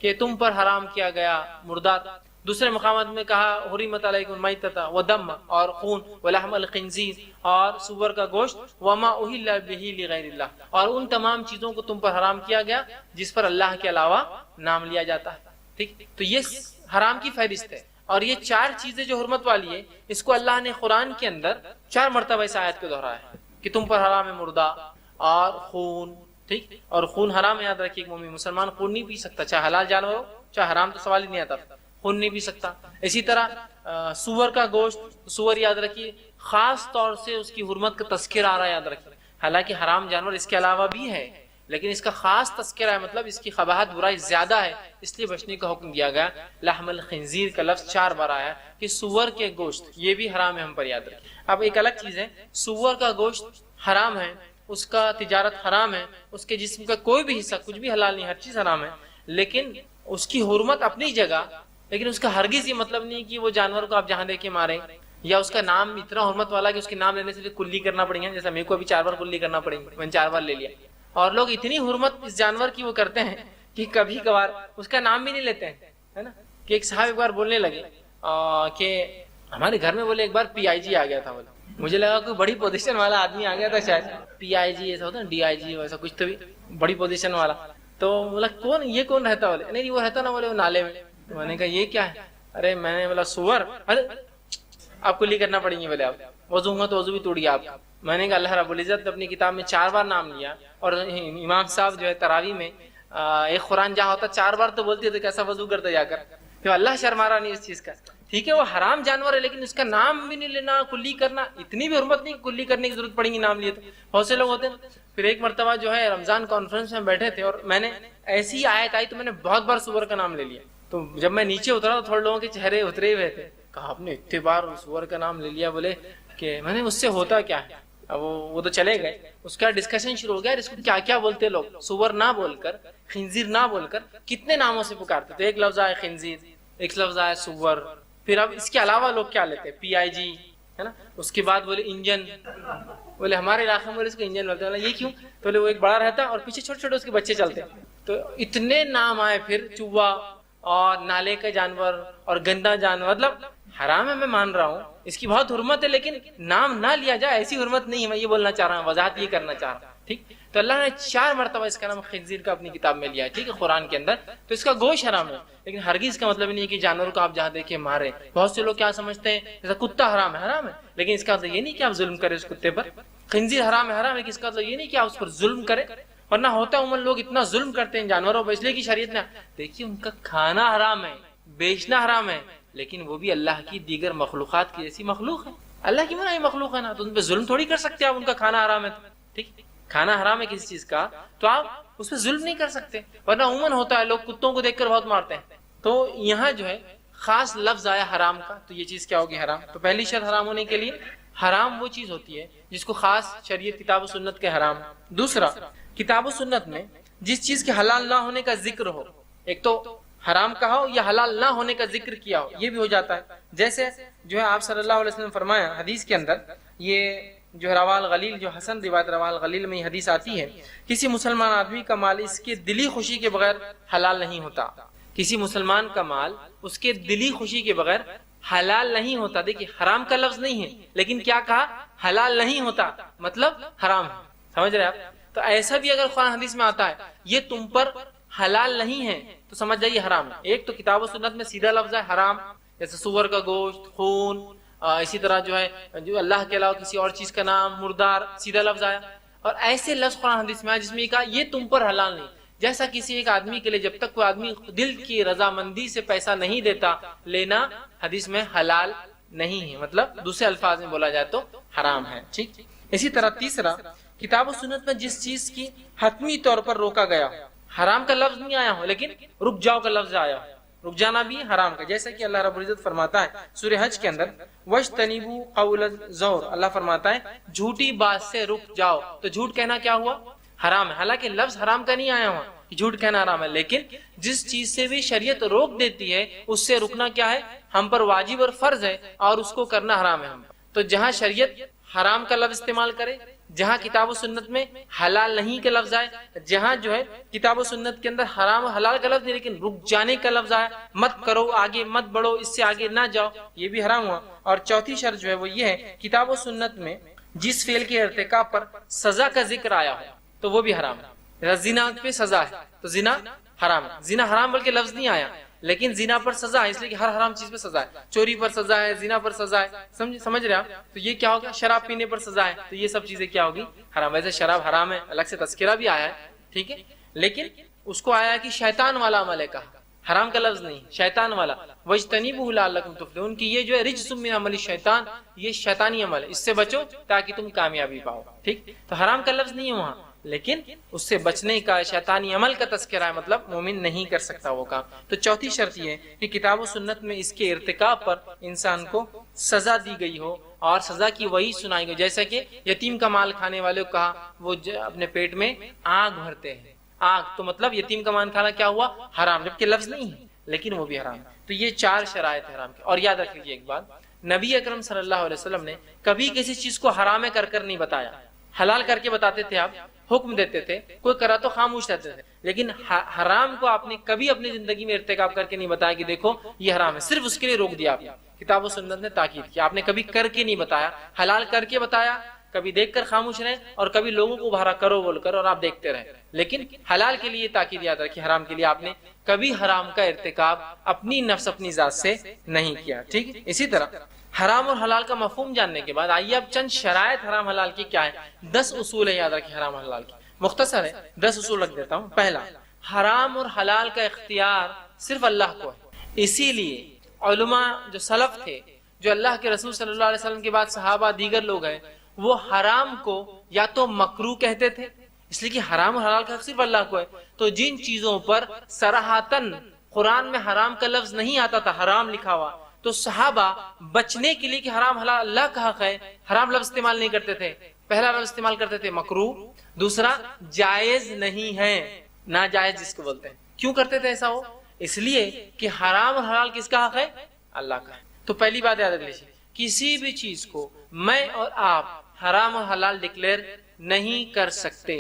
کہ تم پر حرام کیا گیا مردات۔ دوسرے مقامات میں کہا حرمت علیکم المیتۃ والدم، اور خون، ولحم الخنزیر، اور سور کا گوشت، وما اہل بہ لغیر اللہ، اور ان تمام چیزوں کو تم پر حرام کیا گیا جس پر اللہ کے علاوہ نام لیا جاتا ہے، ٹھیک۔ تو یہ حرام کی فہرست ہے، اور یہ 4 چیزیں جو حرمت والی ہے اس کو اللہ نے قرآن کے اندر 4 مرتبہ اس آیت کو دہرایا ہے کہ تم پر حرام ہے مردہ اور خون، ٹھیک، اور خون حرام ہے، یاد رکھیے مومن مسلمان خون نہیں پی سکتا، چاہے حلال جانور ہو چاہے حرام، تو سوال ہی نہیں آتا، خون نہیں پی سکتا۔ اسی طرح سور کا گوشت، سور یاد رکھیے خاص طور سے اس کی حرمت کا تذکرہ آ رہا ہے، یاد رکھیے، حالانکہ حرام جانور اس کے علاوہ بھی ہے لیکن اس کا خاص تذکرہ ہے، مطلب اس کی قباحت برائی زیادہ ہے، اس لیے بچنے کا حکم دیا گیا۔ لحم الخنزیر کا لفظ 4 بار آیا کہ سور کے گوشت، یہ بھی حرام ہے، ہم پر یاد رکھیں۔ اب ایک الگ چیز ہے، سور کا گوشت حرام ہے، اس کا تجارت حرام ہے، اس کے جسم کا کوئی بھی حصہ کچھ بھی حلال نہیں، ہر چیز حرام ہے، لیکن اس کی حرمت اپنی جگہ، لیکن اس کا ہرگز یہ مطلب نہیں کہ وہ جانور کو آپ جہاں دے کے ماریں، یا اس کا نام اتنا حرمت والا کہ اس کے نام لینے سے کلی کرنا پڑیں گے، جیسا میرے کو ابھی 4 بار کلی کرنا پڑیں گے، میں نے 4 بار لے لیا، اور لوگ اتنی حرمت اس جانور کی وہ کرتے ہیں کہ کبھی کبھار اس کا نام بھی نہیں لیتے ہیں، ہے نا۔ کہ ایک صاحب ایک بار بولنے لگے کہ ہمارے گھر میں بولے ایک بار PIG آ گیا تھا، بولے مجھے لگا کوئی بڑی پوزیشن والا آدمی آ گیا تھا شاید، PIG ایسا ہوتا ہے DIG ایسا کچھ، تو بھی بڑی پوزیشن والا، تو بولا کون یہ کون رہتا؟ بولے نہیں وہ رہتا نا، بولے وہ نالے میں۔ میں نے کہا یہ کیا ہے؟ ارے میں نے بولا سور، ارے آپ کو لی کرنا پڑیں گے، بولے آپ وضو ہوں تو وضو بھی ٹوٹ گیا آپ کا۔ میں نے کہا اللہ رب العزت اپنی کتاب میں 4 بار نام لیا، اور امام صاحب جو ہے تراویح میں ایک قرآن جہاں ہوتا 4 بار تو بولتے تو کیسا وضو کرتے جا کر، کہ اللہ شرما رہا نہیں اس چیز کا، ٹھیک ہے وہ حرام جانور ہے لیکن اس کا نام بھی نہیں لینا، کلی کرنا، اتنی بھی حرمت نہیں کلی کرنے کی ضرورت پڑیں گی نام لیے تو. بہت سے لوگ ہوتے ہیں. پھر ایک مرتبہ جو ہے رمضان کانفرنس میں بیٹھے تھے اور میں نے ایسی آیت آئی تو میں نے بہت بار سور کا نام لے لیا. تو جب میں نیچے اترا تو تھوڑے لوگوں کے چہرے اترے ہوئے تھے. کہا آپ نے اتنے بار سور کا نام لے لیا. بولے کہ میں نے اس سے ہوتا کیا ہے. وہ تو چلے گئے. اس کا ڈسکشن شروع ہو گیا اس کو کیا کیا بولتے لوگ. سور نہ بول کر، خنزیر نہ بول کر کتنے ناموں سے پکارتے تھے. ایک لفظ آئے خنزیر، ایک لفظ آئے سور، پھر اب اس کے علاوہ لوگ کیا لیتے PIG ہے نا. اس کے بعد بولے انجن. بولے ہمارے علاقے میں اس کو انجن بولتے ہیں. یہ کیوں؟ تو بولے وہ ایک بڑا رہتا اور پیچھے چھوٹے چھوٹے اس کے بچے چلتے. تو اتنے نام آئے. پھر چوہا اور نالے کا جانور اور گندا جانور. مطلب حرام ہے میں مان رہا ہوں، اس کی بہت حرمت ہے لیکن نام نہ لیا جائے ایسی حرمت نہیں ہے. میں یہ بولنا چاہ رہا ہوں، وضاحت یہ کرنا چاہ رہا ہوں. ٹھیک. تو اللہ نے 4 مرتبہ اس کا نام خنزیر کا اپنی کتاب میں لیا ہے. ٹھیک ہے قرآن کے اندر. تو اس کا گوشت حرام ہے لیکن ہرگز کا مطلب نہیں ہے کہ جانوروں کو آپ جہاں دیکھیں مارے. بہت سے لوگ کیا سمجھتے ہیں جیسا کتا حرام ہے. حرام ہے لیکن اس کا مطلب یہ نہیں کہ آپ ظلم کریں اس کتے پر. خنزیر حرام ہے کہ اس کا مطلب یہ نہیں کہ آپ اس پر ظلم کریں. ورنہ ہوتا ہے عموماً لوگ اتنا ظلم کرتے ہیں جانوروں پر اس لیے کہ شریعت نے دیکھیے ان کا کھانا حرام ہے، بیچنا حرام ہے، لیکن وہ بھی اللہ کی دیگر مخلوقات کی جیسی مخلوق ہے. اللہ کی بنائی مخلوق ہے نا. تو ان پہ ظلم تھوڑی کر سکتے آپ. ان کا کھانا حرام ہے تو ٹھیک، کھانا حرام ہے کسی چیز کا تو آپ اس پہ ظلم نہیں کر سکتے. ورنہ عموماً ہوتا ہے لوگ کتوں کو دیکھ کر بہت مارتے ہیں. تو یہاں جو ہے خاص لفظ آیا حرام کا. تو یہ چیز کیا ہوگی؟ حرام. تو پہلی شرط حرام ہونے کے لیے حرام وہ چیز ہوتی ہے جس کو خاص شریعت کتاب و سنت کے حرام. دوسرا، کتاب و سنت میں جس چیز کے حلال نہ ہونے کا ذکر ہو، ایک تو حرام کہا ہو یا حلال نہ ہونے کا ذکر کیا ہو، یہ بھی ہو جاتا ہے. جیسے جو ہے آپ صلی اللہ علیہ وسلم فرمایا حدیث کے اندر، یہ جو ہے روال غلیل، جو حسن روایت روال غلیل میں یہ حدیث آتی ہے، کسی مسلمان آدمی کا مال اس کے دلی خوشی کے بغیر حلال نہیں ہوتا. کسی مسلمان کا مال اس کے دلی خوشی کے بغیر حلال نہیں ہوتا. دیکھیے حرام کا لفظ نہیں ہے لیکن کیا کہا؟ حلال نہیں ہوتا، مطلب حرام ہے. سمجھ رہے آپ؟ تو ایسا بھی اگر قرآن حدیث میں آتا ہے یہ تم پر حلال نہیں ہے تو سمجھ جائیے حرام ہے. ایک تو کتاب و سنت میں سیدھا لفظ ہے حرام، جیسے سور کا گوشت، خون، اسی طرح جو ہے جو اللہ کے علاوہ کسی اور چیز کا نام، مردار، سیدھا لفظ آیا. اور ایسے لفظ قرآن حدیث میں آیا جس میں یہ کہا یہ تم پر حلال نہیں. جیسا کسی ایک آدمی کے لیے جب تک کوئی آدمی دل کی رضامندی سے پیسہ نہیں دیتا، لینا حدیث میں حلال نہیں ہے، مطلب دوسرے الفاظ میں بولا جائے تو حرام ہے. ٹھیک. اسی طرح تیسرا، کتاب و سنت میں جس چیز کی حتمی طور پر روکا گیا، حرام کا لفظ نہیں آیا ہو لیکن رک جاؤ کا لفظ آیا ہو، رک جانا بھی حرام کا. جیسا کہ اللہ رب العزت فرماتا ہے سورہ حج کے اندر، وَاجْتَنِبُوا قَوْلَ الزُّورِ، اللہ فرماتا ہے جھوٹی بات سے رک جاؤ. تو جھوٹ کہنا کیا ہوا؟ حرام ہے. حالانکہ لفظ حرام کا نہیں آیا ہوا کہ جھوٹ کہنا حرام ہے، لیکن جس چیز سے بھی شریعت روک دیتی ہے اس سے رکنا کیا ہے؟ ہم پر واجب اور فرض ہے اور اس کو کرنا حرام ہے ہم. تو جہاں شریعت حرام کا لفظ استعمال کرے، جہاں کتاب و سنت میں حلال نہیں کا لفظ آئے، جہاں جو ہے کتاب و سنت کے اندر حرام و حلال کا لفظ نہیں لیکن رک جانے کا لفظ آیا، مت کرو، آگے مت بڑھو، اس سے آگے نہ جاؤ، یہ بھی حرام ہوا. اور چوتھی شرط جو ہے وہ یہ ہے، کتاب و سنت میں جس فعل کے ارتکاب پر سزا کا ذکر آیا ہو تو وہ بھی حرام ہے. زنا پہ سزا ہے تو زنا حرام ہے. زنا حرام بلکہ لفظ نہیں آیا لیکن زنا پر سزا ہے، اس لیے کہ ہر حرام چیز پر سزا ہے. چوری پر سزا ہے، زنا پر سزا ہے. سمجھ رہے آپ؟ تو یہ کیا ہوگا؟ شراب پینے پر سزا ہے. تو یہ سب چیزیں کیا ہوگی؟ حرام. ویسے شراب حرام ہے، الگ سے تذکرہ بھی آیا ہے، ٹھیک ہے، لیکن اس کو آیا کہ شیطان والا عمل ہے، کہا حرام کا لفظ نہیں، شیطان والا. وَاجْتَنِبُوهُ لَعَلَّكُمْ تُفْلِحُونَ کی یہ جو ہے رجس من عمل الشیطان، یہ شیطانی عمل ہے، اس سے بچو تاکہ تم کامیابی پاؤ. ٹھیک. تو حرام کا لفظ نہیں ہے وہاں لیکن اس سے بچنے کا شیطانی عمل کا تذکرہ ہے، مطلب مومن نہیں کر سکتا وہ کام. تو چوتھی شرط یہ ہے کہ کتاب و سنت میں اس کے ارتکاب پر انسان کو سزا دی گئی ہو اور سزا کی وہی سنائی گئی. جیسا کہ یتیم کا مال کھانے والے کو کہا وہ اپنے پیٹ میں آگ بھرتے ہیں. آگ تو مطلب یتیم کا مال کھانا کیا ہوا؟ حرام، جبکہ لفظ نہیں ہے لیکن وہ بھی حرام. تو یہ 4 شرائط حرام کی. اور یاد رکھ لیجیے ایک بات، نبی اکرم صلی اللہ علیہ وسلم نے کبھی کسی چیز کو حرام کر کر نہیں بتایا. حلال کر کے بتاتے تھے، آپ حکم دیتے تھے، کوئی کرا تو خاموش رہتے تھے، لیکن حرام کو آپ نے کبھی اپنی زندگی میں ارتکاب کر کے نہیں بتایا کہ دیکھو یہ حرام ہے. صرف اس کے لیے روک دیا آپ نے. کتاب و سنت نے تاکید کی، آپ نے کبھی کر کے نہیں بتایا. حلال کر کے بتایا، کبھی دیکھ کر خاموش رہے اور کبھی لوگوں کو بھارا کرو بول کر اور آپ دیکھتے رہے. لیکن حلال کے لیے تاکید یاد رکھی، حرام کے لیے آپ نے کبھی حرام کا ارتکاب اپنی نفس اپنی ذات سے نہیں کیا. ٹھیک ہے. اسی طرح حرام اور حلال کا مفہوم جاننے کے بعد آئیے اب چند شرائط حرام حلال کی کیا ہے. 10 اصول ہے، یاد رکھیں حرام حلال کی. مختصر ہے، 10 اصول رکھ دیتا ہوں. پہلا، حرام اور حلال کا اختیار صرف اللہ کو ہے، اسی لیے علماء جو سلف تھے، جو اللہ کے رسول صلی اللہ علیہ وسلم کے بعد صحابہ دیگر لوگ ہیں، وہ حرام کو یا تو مکروہ کہتے تھے، اس لیے کہ حرام اور حلال کا حق صرف اللہ کو ہے، تو جن چیزوں پر صراحتاً قرآن میں حرام کا لفظ نہیں آتا تھا، حرام لکھا ہوا، تو صحابہ بچنے کے لیے کہ حرام حلال اللہ کا حق ہے، حرام لفظ استعمال نہیں کرتے تھے، پہلا لفظ استعمال کرتے تھے مکروہ، دوسرا جائز نہیں ہے، ناجائز جس کو بولتے ہیں۔ کیوں کرتے تھے ایسا؟ ہو اس لیے کہ حرام اور حلال کس کا حق ہے؟ اللہ کا ہے۔ تو پہلی بات یاد رکھ لیجیے، کسی بھی چیز کو میں اور آپ حرام اور حلال ڈکلیئر نہیں کر سکتے،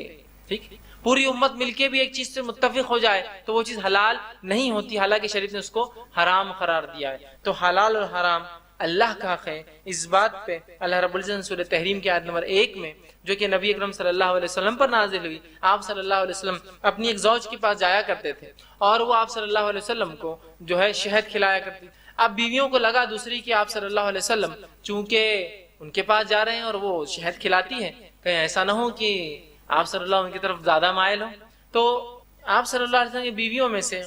ٹھیک؟ پوری امت مل کے بھی ایک چیز سے متفق ہو جائے تو وہ چیز حلال نہیں ہوتی، حالانکہ شریعت نے اس کو حرام قرار دیا ہے۔ تو حلال اور حرام اللہ کا حق ہے۔ اس بات پہ اللہ رب العزت نے سورہ تحریم کی آیت نمبر 1 میں، جو کہ نبی اکرم صلی اللہ علیہ وسلم پر نازل ہوئی، آپ صلی اللہ علیہ وسلم اپنی ایک زوج کے پاس جایا کرتے تھے اور وہ آپ صلی اللہ علیہ وسلم کو جو ہے شہد کھلایا کرتی۔ اب بیویوں کو لگا دوسری کہ آپ صلی اللہ علیہ وسلم چونکہ ان کے پاس جا رہے ہیں اور وہ شہد کھلاتی ہیں، کہیں ایسا نہ ہو کہ آپ صلی اللہ علیہ وسلم کی طرف زیادہ مائل ہو۔ تو آپ صلی اللہ علیہ وسلم کی بیویوں میں سے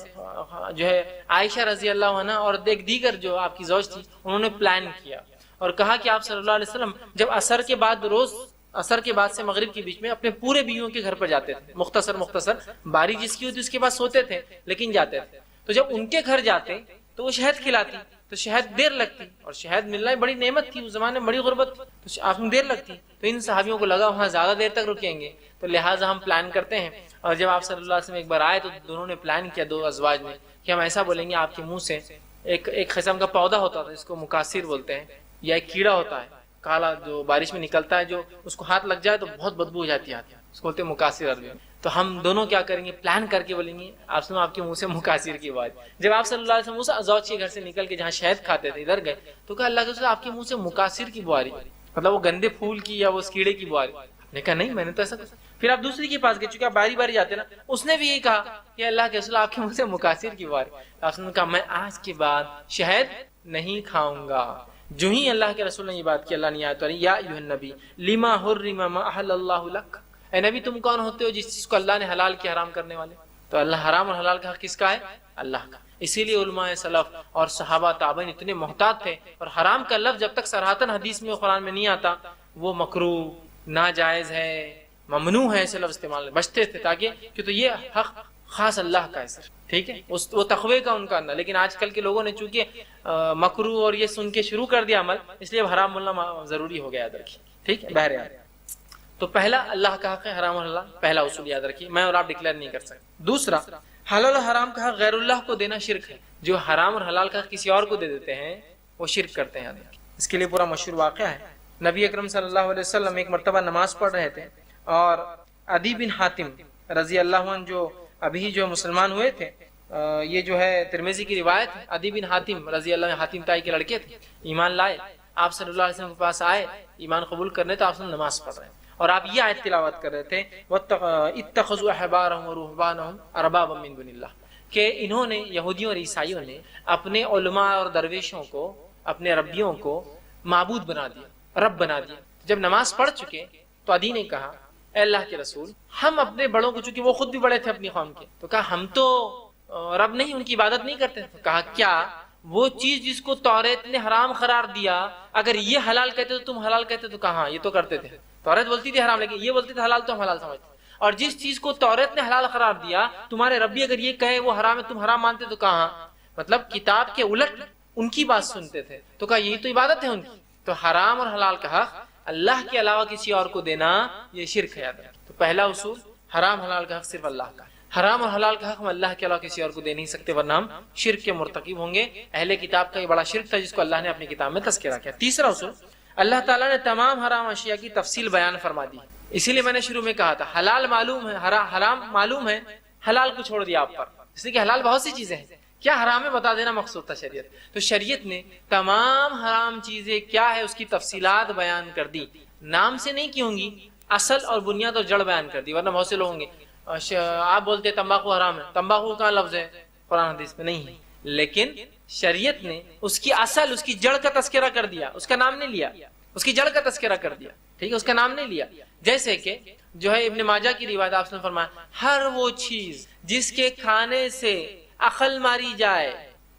جو ہے عائشہ رضی اللہ عنہ اور ایک دیگر جو آپ کی زوج تھی، انہوں نے پلان کیا اور کہا کہ آپ صلی اللہ علیہ وسلم جب عصر کے بعد، روز عصر کے بعد سے مغرب کے بیچ میں اپنے پورے بیویوں کے گھر پر جاتے تھے، مختصر باری جس کی ہوتی اس کے پاس سوتے تھے لیکن جاتے تھے، تو جب ان کے گھر جاتے تو وہ شہد کھلاتی، تو شہد دیر لگتی، اور شہد ملنا بڑی نعمت تھی اس زمانے میں، بڑی غربت تھی، تو آپ میں دیر لگتی، تو ان صحابیوں کو لگا وہاں زیادہ دیر تک رکیں گے، تو لہٰذا ہم پلان کرتے ہیں۔ اور جب آپ صلی اللہ علیہ وسلم ایک بار آئے تو دونوں نے پلان کیا، دو ازواج نے، کہ ہم ایسا بولیں گے آپ کے منہ سے ایک قسم کا پودا ہوتا تھا جس کو مکاثر بولتے ہیں، یا ایک کیڑا ہوتا ہے کالا جو بارش میں نکلتا ہے، جو اس کو ہاتھ لگ جائے تو بہت بدبو ہو جاتی ہے، اس کو بولتے ہیں مکاثر عربی میں۔ تو ہم دونوں کیا کریں گے، پلان کر کے بولیں گے آپ سنو آپ کے منہ سے مکاثر کی آواز۔ جب آپ صلی اللہ علیہ وسلم اس زوج کے گھر سے نکل کے جہاں شہد کھاتے تھے ادھر گئے تو کہا اللہ کے رسول آپ کے منہ سے مکاثر کی بو آ رہی، مطلب وہ گندے پھول کی یا وہ اس کیڑے کی بو آ رہی۔ نے کہا نہیں میں نے تو ایسا کہا۔ پھر آپ دوسری کے پاس گئے، چونکہ آپ باری باری جاتے نا، اس نے بھی یہی کہا کہ اللہ کے رسول آپ کے منہ سے مکاثر کی بو آ رہی۔ آپ نے کہا میں آج کے بعد شہد نہیں کھاؤں گا۔ جو ہی اللہ کے رسول نے یہ بات کی، اللہ نے آیت پڑھی، یا ایھا النبی لما حرم ما احل اللہ لک، اے نبی تم کون ہوتے ہو جس چیز کو اللہ نے حلال کیا حرام کرنے والے؟ تو اللہ حرام اور حلال کا حق کس کا ہے؟ اللہ کا۔ اسی لیے علماء سلف اور صحابہ تابعین اتنے محتاط تھے، اور حرام کا لفظ جب تک صراحتاً حدیث میں قرآن میں نہیں آتا وہ مکروہ، ناجائز ہے، ممنوع ہے، ایسے لفظ استعمال بچتے تھے، تاکہ کہ تو یہ حق خاص اللہ کا ہے سر، ٹھیک ہے، وہ تقوی کا ان کا اندر۔ لیکن آج کل کے لوگوں نے چونکہ مکروہ اور یہ سن کے شروع کر دیا عمل، اس لیے اب حرام بولنا ضروری ہو گیا، یاد رکھیے، ٹھیک ہے۔ بہرحال تو پہلا اللہ کا حق ہے حرام اور حلال، پہلا اصول یاد رکھیے، میں اور آپ ڈکلیئر نہیں کر سکتے۔ دوسرا، حلال اور حرام کا حق غیر اللہ کو دینا شرک ہے۔ جو حرام اور حلال کا حق کسی اور کو دے دیتے ہیں وہ شرک کرتے ہیں۔ اس کے لیے پورا مشہور واقعہ ہے، نبی اکرم صلی اللہ علیہ وسلم ایک مرتبہ نماز پڑھ رہے تھے اور عدی بن حاتم رضی اللہ عنہ جو ابھی جو مسلمان ہوئے تھے، یہ جو ہے ترمذی کی روایت ہے، عدی بن حاتم رضی اللہ عنہ حاتم تائی کے لڑکے تھے، ایمان لائے، آپ صلی اللہ علیہ وسلم کے پاس آئے ایمان قبول کرنے، تو آپ صلی نماز پڑھ رہے ہیں اور آپ یہ آیت تلاوت کر رہے تھے اتخذوا احبارهم ورهبانهم اربابا من دون اللہ، کہ انہوں نے یہودیوں اور عیسائیوں نے اپنے علماء اور درویشوں کو، اپنے ربیوں کو معبود بنا دیا، رب بنا دیا۔ جب نماز پڑھ چکے تو عدی نے کہا اے اللہ کے رسول، ہم اپنے بڑوں کو، چونکہ وہ خود بھی بڑے تھے اپنی قوم کے، تو کہا ہم تو رب نہیں، ان کی عبادت نہیں کرتے۔ تو کہا کیا وہ چیز جس کو توریت نے حرام قرار دیا اگر یہ حلال کہتے تو تم حلال کہتے؟ تو کہا یہ تو کرتے تھے، توریت بولتی تھی حرام لیکن یہ بولتے تھے حلال، تو ہم حلال سمجھتے۔ اور جس چیز کو توریت نے حلال قرار دیا تمہارے ربی اگر یہ کہے وہ حرام ہے تم حرام مانتے، تو کہا مطلب کتاب کے الٹ ان کی بات سنتے تھے، تو کہا یہی تو عبادت ہے ان کی۔ تو حرام اور حلال کا حق اللہ کے علاوہ کسی اور کو دینا یہ شرک ہے۔ تو پہلا اصول، حرام حلال کا حق صرف اللہ کا، حرام اور حلال کا حق ہم اللہ کے علاوہ کسی اور کو دے نہیں سکتے، ورنہ ہم شرک کے مرتکب ہوں گے۔ اہل کتاب کا یہ بڑا شرک تھا جس کو اللہ نے اپنی کتاب میں تذکرہ کیا۔ تیسرا اصول، اللہ تعالیٰ نے تمام حرام اشیاء کی تفصیل بیان فرما دی، اسی لیے میں نے شروع میں کہا تھا حلال معلوم ہے، حرام معلوم ہے، حلال کو چھوڑ دیا آپ پر، اس لیے کہ حلال بہت سی چیزیں ہیں، کیا حرام ہے بتا دینا مقصود تھا شریعت۔ تو شریعت نے تمام حرام چیزیں کیا ہے اس کی تفصیلات بیان کر دی، نام سے نہیں کی ہوں گی، اصل اور بنیاد اور جڑ بیان کر دی۔ ورنہ بہت سے لوگ ہوں گے آپ بولتے تمباکو حرام ہے، تمباکو کا لفظ ہے قرآن حدیث میں نہیں ہے، لیکن شریعت نے اس کی اصل، اس کی جڑ کا تذکرہ کر دیا، اس کا نام نہیں لیا، اس کی جڑ کا تذکرہ کر دیا، ٹھیک ہے، اس کا نام نہیں لیا۔ جیسے کہ جو ہے ابن ماجہ کی روایت، آپ نے فرمایا ہر وہ چیز جس کے کھانے سے عقل ماری جائے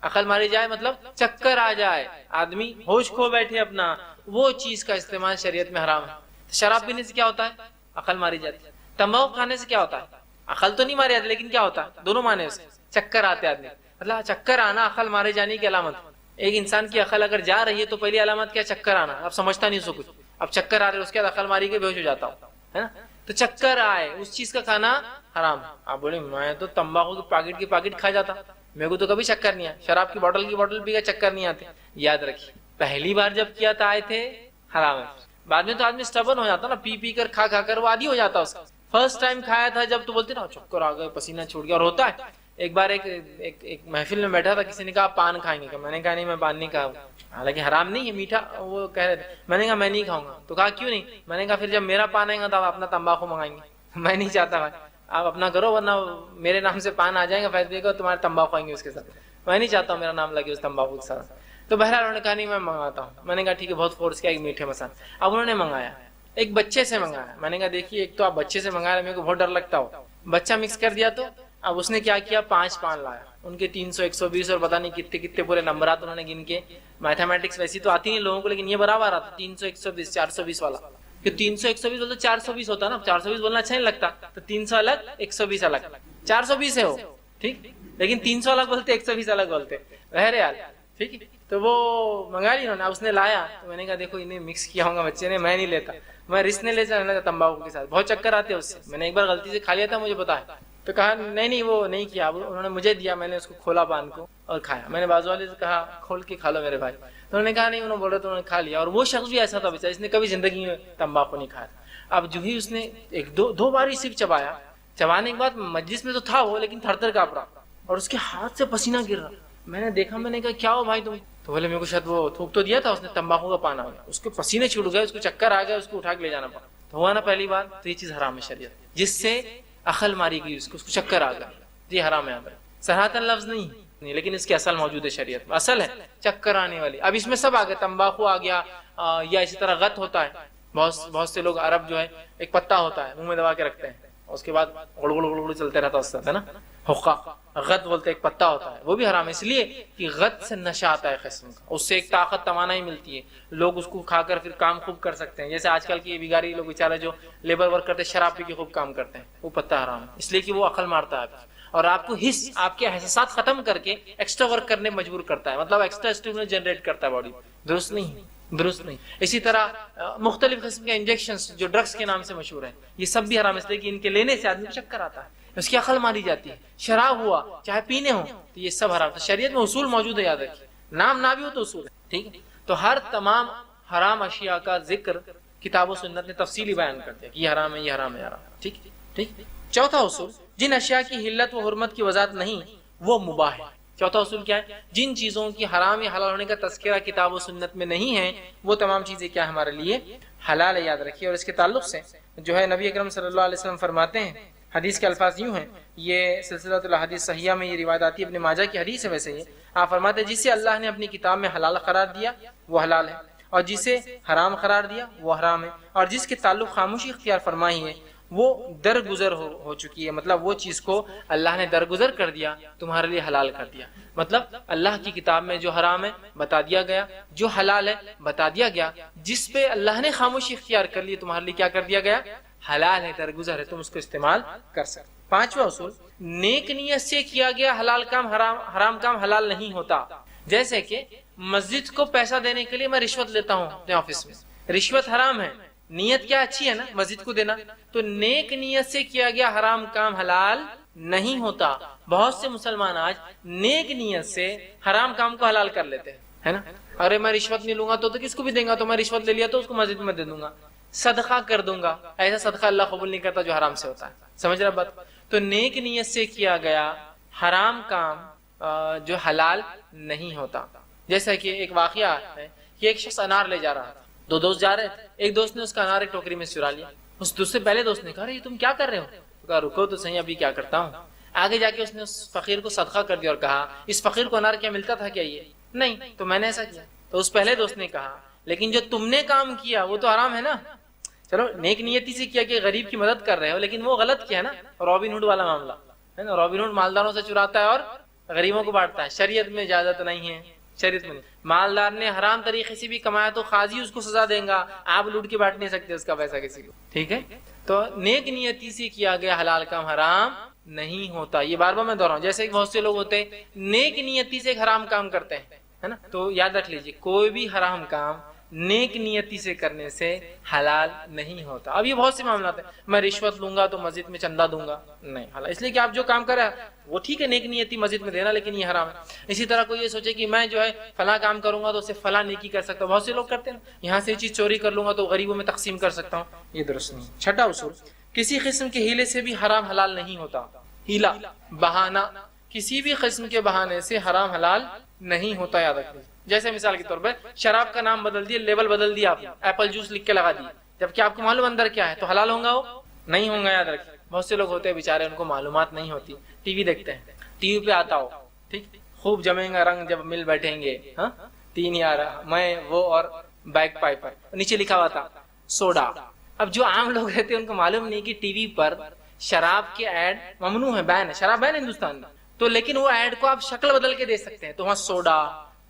عقل ماری جائے مطلب چکر آ جائے، آدمی ہوش کھو بیٹھے اپنا، وہ چیز کا استعمال شریعت میں حرام ہے۔ شراب پینے سے کیا ہوتا ہے؟ عقل ماری جاتی ہے۔ تمباکو کھانے سے کیا ہوتا ہے؟ عقل تو نہیں ماری جاتی لیکن کیا ہوتا ہے؟ دونوں معنی اس کے، چکر آتے آدمی، مطلب چکر آنا عقل مارے جانے کی علامت۔ ایک انسان کی عقل اگر جا رہی ہے تو پہلی علامت کیا؟ چکر آنا۔ اب سمجھتا نہیں اس کو کچھ، اب چکر آ رہے اس کے بعد عقل ماری کے بے ہوش ہو جاتا ہوں، ہے نا؟ تو چکر آئے اس چیز کا کھانا حرام ہے۔ آپ بولے میں تو تمباکو کی پیکٹ کھا جاتا، میرے کو تو کبھی چکر نہیں آیا، شراب کی بوٹل پی کا چکر نہیں آتے۔ یاد رکھیے پہلی بار جب کیا تھا آئے تھے حرام ہے، بعد میں تو آدمی اسٹبن ہو جاتا نا، پی کر کھا کر وہ عادی ہو جاتا اس کا۔ فرسٹ ٹائم کھایا تھا جب تو بولتے نا چکر آ گئے، پسینہ چھوٹ گیا، اور ہوتا ہے۔ ایک بار ایک محفل میں بیٹھا تھا، کسی نے کہا پان کھائیں گے، میں نے کہا نہیں میں پان نہیں کھاؤں، حالانکہ حرام نہیں ہے میٹھا، وہ کہہ رہے تھے، میں نے کہا میں نہیں کھاؤں گا، تو کہا کیوں نہیں؟ میں نے کہا پھر جب میرا پان آئے گا تو آپ اپنا تمباکو منگائیں گے، میں نہیں چاہتا بھائی، آپ اپنا کرو ورنہ میرے نام سے پان آ جائے گا فیصلے کا، تمہارے تمباکو آئیں گے اس کے ساتھ، میں نہیں چاہتا ہوں میرا نام لگے اس تمباکو کے ساتھ۔ تو بہرحال انہوں نے کہا نہیں میں منگاتا ہوں، میں نے کہا ٹھیک ہے، بہت فورس کیا، ایک میٹھے مسالے۔ اب انہوں نے منگایا، ایک بچے سے منگایا، میں نے کہا دیکھیے ایک تو آپ بچے سے منگا رہے، میرے کو بہت ڈر لگتا ہو، بچہ مکس کر دیا تو اب اس نے کیا کیا، 5 پان لایا، ان کے 300 120 اور پتہ نہیں کتنے پورے نمبرات انہوں نے گن کے، میتھمیٹکس ویسی تو آتی نہیں لوگوں کو لیکن یہ برابر آتا، 300 120 420 والا، کہ 300 120 بولتے 420 ہوتا نا، 420 بولنا اچھا نہیں لگتا، تو 300 الگ 120 الگ، 420 ہے وہ ٹھیک، لیکن 300 الگ بولتے 120 الگ بولتے، بہرحال ٹھیک ہے۔ تو وہ منگا لی انہوں نے، اس نے لایا تو میں نے کہا دیکھو انہیں مکس کیا ہوگا بچے نے، میں نہیں لیتا، میں رس نے لے جانا تمباکو کے ساتھ، بہت چکر آتے اس سے، میں نے ایک بار غلطی سے کھا لیا تھا، مجھے پتا ہے، تو کہا نہیں وہ نہیں کیا، انہوں نے مجھے دیا، میں نے اس کو کھولا پان کو اور کھایا، میں نے بازو والے سے کہا کھول کے کھا لو میرے بھائی، تو انہوں نے کہا نہیں، انہوں نے بول رہے تو انہوں نے کھا لیا، اور وہ شخص بھی ایسا تھا بیچارہ، اس نے کبھی زندگی میں تمباکو نہیں کھایا تھا۔ اب جو ہی اس نے ایک دو بار ہی صرف چبایا، چبانے کے بعد مجلس میں تو تھا وہ لیکن تھر تھر کانپ رہا اور اس کے ہاتھ سے پسینہ گر رہا، میں نے دیکھا، میں نے کہا کیا ہو بھائی تم؟ تو بولے میرے کو شاید وہ تھوک تو دیا تھا اس نے، تمباکو کا پان آ گیا، اس کے پسینے چھوٹ گئے، اس کو چکر آ گیا، اس کو اٹھا کے لے جانا پڑا، تو ہوا نا پہلی بار، تو یہ چیز حرام ہے شریعت، جس سے عقل ماری گئی، اس کو چکر آ گیا، یہ حرام ہے۔ سراہتاً لفظ نہیں لیکن اس کی اصل موجود ہے شریعت میں، اصل ہے چکر آنے والی۔ اب اس میں سب آ گیا، تمباکو آ گیا، یا اسی طرح غت ہوتا ہے، بہت سے لوگ عرب جو ہے ایک پتا ہوتا ہے منہ میں دبا کے رکھتے ہیں، اس کے بعد گڑ گڑ گڑ گڑ چلتے رہتا اس سے، ہے نا، حقہ، غت بولتے ایک پتا ہوتا ہے، وہ بھی حرام ہے اس لیے کہ غت سے نشہ آتا ہے قسم کا، اس سے ایک طاقت توانائی ملتی ہے، لوگ اس کو کھا کر پھر کام خوب کر سکتے ہیں، جیسے آج کل کی بگاری لوگ بیچارے جو لیبر ورک کرتے ہیں شراب پی کے خوب کام کرتے ہیں، وہ پتا حرام ہے اس لیے کہ وہ عقل مارتا ہے اور آپ کو حس، آپ کے احساسات ختم کر کے ایکسٹرا ورک کرنے مجبور کرتا ہے، مطلب ایکسٹرا اسٹیمولس جنریٹ کرتا ہے باڈی، درست نہیں۔ اسی طرح مختلف قسم کے انجیکشنز جو ڈرگز کے نام سے مشہور ہیں، یہ سب بھی حرام ہے اس لیے کہ ان کے لینے سے آدمی کو چکر آتا ہے، اس کی عقل ماری جاتی ہے، شراب ہوا چاہے پینے ہو تو یہ سب حرام ہے۔ شریعت میں اصول موجود ہے، یاد رکھیے، نام نہ بھی ہو تو اصول ہے، ٹھیک ہے۔ تو ہر تمام حرام اشیاء کا ذکر کتاب و سنت نے تفصیلی بیان کر دیا کہ یہ حرام ہے، یہ حرام ہے، یہ حرام ہے، ٹھیک۔ چوتھا اصول، جن اشیاء کی حلت و حرمت کی وضاحت نہیں وہ مباح ہے۔ چوتھا اصول کیا ہے؟ جن چیزوں کی حرام یا حلال ہونے کا تذکرہ کتاب و سنت میں نہیں ہے وہ تمام چیزیں کیا ہمارے لیے حلال ہے، یاد رکھیے۔ اور اس کے تعلق سے جو ہے نبی اکرم صلی اللہ علیہ وسلم فرماتے ہیں، حدیث کے الفاظ یوں ہیں، یہ سلسلہ الاحادیث صحیحہ میں یہ روایت آتی ہے، ابن ماجہ کی حدیث ہے ویسے یہ، آپ فرماتے ہیں جسے اللہ نے اپنی کتاب میں حلال قرار دیا وہ حلال ہے، اور جسے حرام قرار دیا وہ حرام ہے، اور جس کے تعلق خاموشی اختیار فرمائی ہے وہ درگزر ہو چکی ہے، مطلب وہ چیز کو اللہ نے درگزر کر دیا، تمہارے لیے حلال کر دیا، مطلب اللہ کی کتاب میں جو حرام ہے بتا دیا گیا، جو حلال ہے بتا دیا گیا، جس پہ اللہ نے خاموشی اختیار کر لی تمہارے لیے کیا کر دیا گیا؟ حلال ہے، درگزر ہے، تم اس کو استعمال کر سکتے۔ پانچواں اصول، نیک نیت سے کیا گیا حلال کام حرام کام حلال نہیں ہوتا، جیسے کہ مسجد کو پیسہ دینے کے لیے میں رشوت لیتا ہوں اپنے آفس میں، رشوت حرام ہے، نیت کیا اچھی ہے نا مسجد کو دینا، تو نیک نیت سے کیا گیا حرام کام حلال نہیں ہوتا۔ بہت سے مسلمان آج نیک نیت سے حرام کام کو حلال کر لیتے ہیں، ہے نا، ارے میں رشوت نہیں لوں گا تو کس کو بھی دیں گا، تو میں رشوت لے لیا تو اس کو مسجد میں دے دوں گا، صدقہ کر دوں گا، ایسا صدقہ اللہ قبول نہیں کرتا جو حرام سے ہوتا ہے، سمجھ رہا بات؟ تو نیک نیت سے کیا گیا حرام کام جو حلال نہیں ہوتا۔ جیسا کہ ایک واقعہ ہے کہ ایک شخص انار لے جا رہا تھا، دو دوست جا رہے تھے، ایک دوست نے اس کا انار ایک ٹوکری میں چرا لیا، اس دوسرے پہلے دوست نے کہا یہ تم کیا کر رہے ہو؟ کہا رکو تو صحیح، ابھی کیا کرتا ہوں۔ آگے جا کے اس نے اس فقیر کو صدقہ کر دیا اور کہا اس فقیر کو انار کیا ملتا تھا کیا؟ یہ نہیں، تو میں نے ایسا کیا۔ تو اس پہلے دوست نے کہا لیکن جو تم نے کام کیا وہ تو حرام ہے نا، چلو نیک نیتی سے کیا کہ غریب کی مدد کر رہے ہو، لیکن وہ غلط کیا ہے نا، رابن ہوڈ والا معاملہ ہے نا، رابن ہوڈ مالداروں سے چراتا ہے اور غریبوں کو بانٹتا ہے، شریعت میں اجازت نہیں ہے، شریعت میں نہیں۔ مالدار نے حرام طریقے سے بھی کمایا تو قاضی اس کو سزا دیں گا، آپ لوٹ کے بانٹ نہیں سکتے اس کا پیسہ کسی کو، ٹھیک ہے؟ تو نیک نیتی سے کیا گیا حلال کام حرام نہیں ہوتا، یہ بار بار میں دہراؤں۔ جیسے کہ بہت سے لوگ ہوتے ہیں نیک نیتی سے ایک حرام کام کرتے ہیں، ہے نا، تو یاد رکھ لیجیے کوئی بھی حرام کام نیک نیتی سے کرنے سے حلال نہیں ہوتا۔ اب یہ بہت سے معاملات ہیں، میں رشوت لوں گا تو مسجد میں چندہ دوں گا، نہیں حلال، اس لیے کہ آپ جو کام کر رہے ہیں وہ ٹھیک ہے نیک نیتی مسجد میں دینا، لیکن یہ حرام ہے۔ اسی طرح کوئی یہ سوچے کہ میں جو ہے فلاں کام کروں گا تو اسے فلاں نیکی کر سکتا ہوں، بہت سے لوگ کرتے ہیں، یہاں سے یہ چیز چوری کر لوں گا تو غریبوں میں تقسیم کر سکتا ہوں، یہ درست نہیں۔ چھٹا اصول، کسی قسم کے ہیلے سے بھی حرام حلال نہیں ہوتا۔ ہیلا، بہانہ، کسی بھی قسم کے بہانے سے حرام حلال نہیں ہوتا، یاد رکھیں۔ جیسے مثال کے طور پر شراب کا نام بدل دیا، لیبل بدل دیا، آپ نے ایپل جوس لکھ کے لگا دیا، جبکہ آپ کو معلوم اندر کیا ہے، تو حلال ہوں گا وہ نہیں ہوں گا، یاد رکھیں۔ بہت سے لوگ ہوتے ہیں بیچارے ان کو معلومات نہیں ہوتی، ٹی وی دیکھتے ہیں، ٹی وی پہ آتا ہو ٹھیک، خوب جمیں گا رنگ جب مل بیٹھیں گے، ہاں 3 یار میں وہ اور بیک پائپر، نیچے لکھا ہوا تھا سوڈا۔ اب جو عام لوگ رہتے ہیں ان کو معلوم نہیں کہ ٹی وی پر شراب کے ایڈ ممنوع ہے، بین ہے، شراب بین ہے ہندوستان میں، تو لیکن وہ ایڈ کو آپ شکل بدل کے دے سکتے ہیں، تو وہاں سوڈا،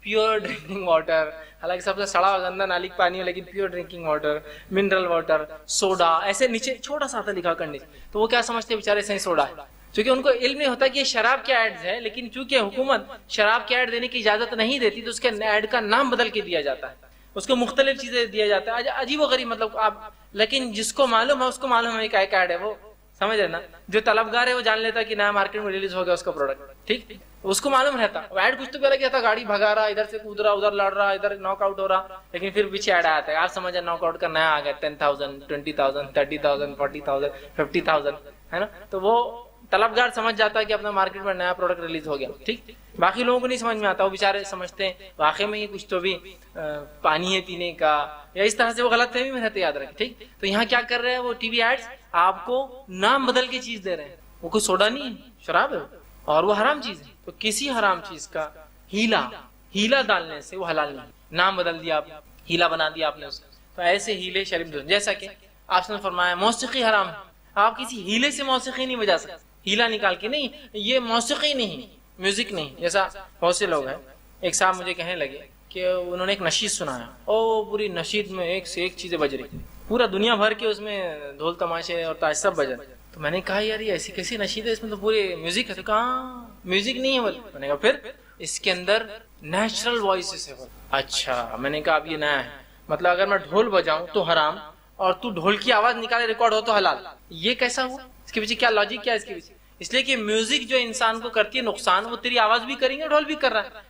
پیور ڈرنکنگ واٹر، حالانکہ سب سے سڑا گندا نالی کا پانی ہے، لیکن pure drinking water, mineral water, soda, ایسے نیچے چھوٹا سا تھا لکھا کرنے، تو وہ کیا سمجھتے ہیں بیچارے صحیح سوڈا ہے، کیونکہ ان کو علم نہیں ہوتا کہ یہ شراب کے ایڈز ہے، لیکن چونکہ حکومت شراب کے ایڈ دینے کی اجازت نہیں دیتی تو اس کے ایڈ کا نام بدل کے دیا جاتا ہے، اس کو مختلف چیزیں دیا جاتا ہے، عجیب و غریب، مطلب آپ، لیکن جس کو معلوم ہے اس کو معلوم ہے کہ ایک ایڈ ہے، وہ سمجھ رہے نا، جو طلبگار ہے وہ جان لیتا کہ نیا مارکیٹ میں ریلیز ہو گیا اس کا پروڈکٹ، ٹھیک، اس کو معلوم رہتا، ایڈ کچھ تو پہلے کیا تھا، گاڑی بھگا رہا، ادھر سے کود رہا، ادھر لڑ رہا، ادھر ناک آؤٹ ہو رہا، لیکن پھر پیچھے ایڈ آتا ہے، آپ سمجھے ناک آؤٹ کا نیا آ گیا 10,000 20,000 30,000 40,000 50,000، ہے نا، تو وہ طلبگار سمجھ جاتا ہے کہ اپنا مارکیٹ میں نیا پروڈکٹ ریلیز ہو گیا، ٹھیک، باقی لوگوں کو نہیں سمجھ میں آتا، وہ بیچارے سمجھتے ہیں واقعی میں یہ کچھ تو بھی پانی ہے پینے کا، یا اس طرح سے وہ غلط فہمی میں رہتے، یاد رکھیں، ٹھیک۔ تو یہاں کیا کر رہے ہیں وہ ٹی وی ایڈز، آپ کو نام بدل کے چیز دے رہے ہیں، وہ کوئی سوڈا نہیں ہے، شراب ہے اور وہ حرام چیز ہے، تو کسی حرام چیز کا ہیلا ڈالنے سے وہ حلال نہیں، نام بدل دیا آپ، ہیلا بنا دیا آپ نے اس کو، تو ایسے ہیلے شریف درست، جیسا کہ آپ نے فرمایا موسیقی حرام ہے، آپ کسی ہیلے سے موسیقی نہیں بجا سکتے، ہیلا نکال کے نہیں، یہ موسیقی نہیں، میوزک نہیں، جیسا بہت سے لوگ ہیں، ایک صاحب مجھے کہنے لگے کہ انہوں نے ایک نشید سنایا، او پوری نشید میں ایک سے ایک چیزیں بج رہی، پورا دنیا بھر کے اس میں ڈھول تماشے اور تاش سب بج رہے، تو میں نے کہا یار یہ ایسی کیسی نشید ہے، اس میں تو پورے میوزک ہے، تو کہا میوزک نہیں ہے بول، میں نے کہا پھر اس کے اندر نیچرل وائسز ہے بول، اچھا، میں نے کہا اب یہ نیا ہے، مطلب اگر میں ڈھول بجاؤں تو حرام اور تو ڈھول کی آواز نکالے ریکارڈ ہو تو حلال، یہ کیسا ہوا؟ اس کے پیچھے کیا لاجک کیا ہے اس کے پیچھے؟ اس لیے کہ میوزک جو انسان کو کرتی ہے نقصان، وہ تیری آواز بھی کریں گے، ڈھول بھی کر رہا ہے،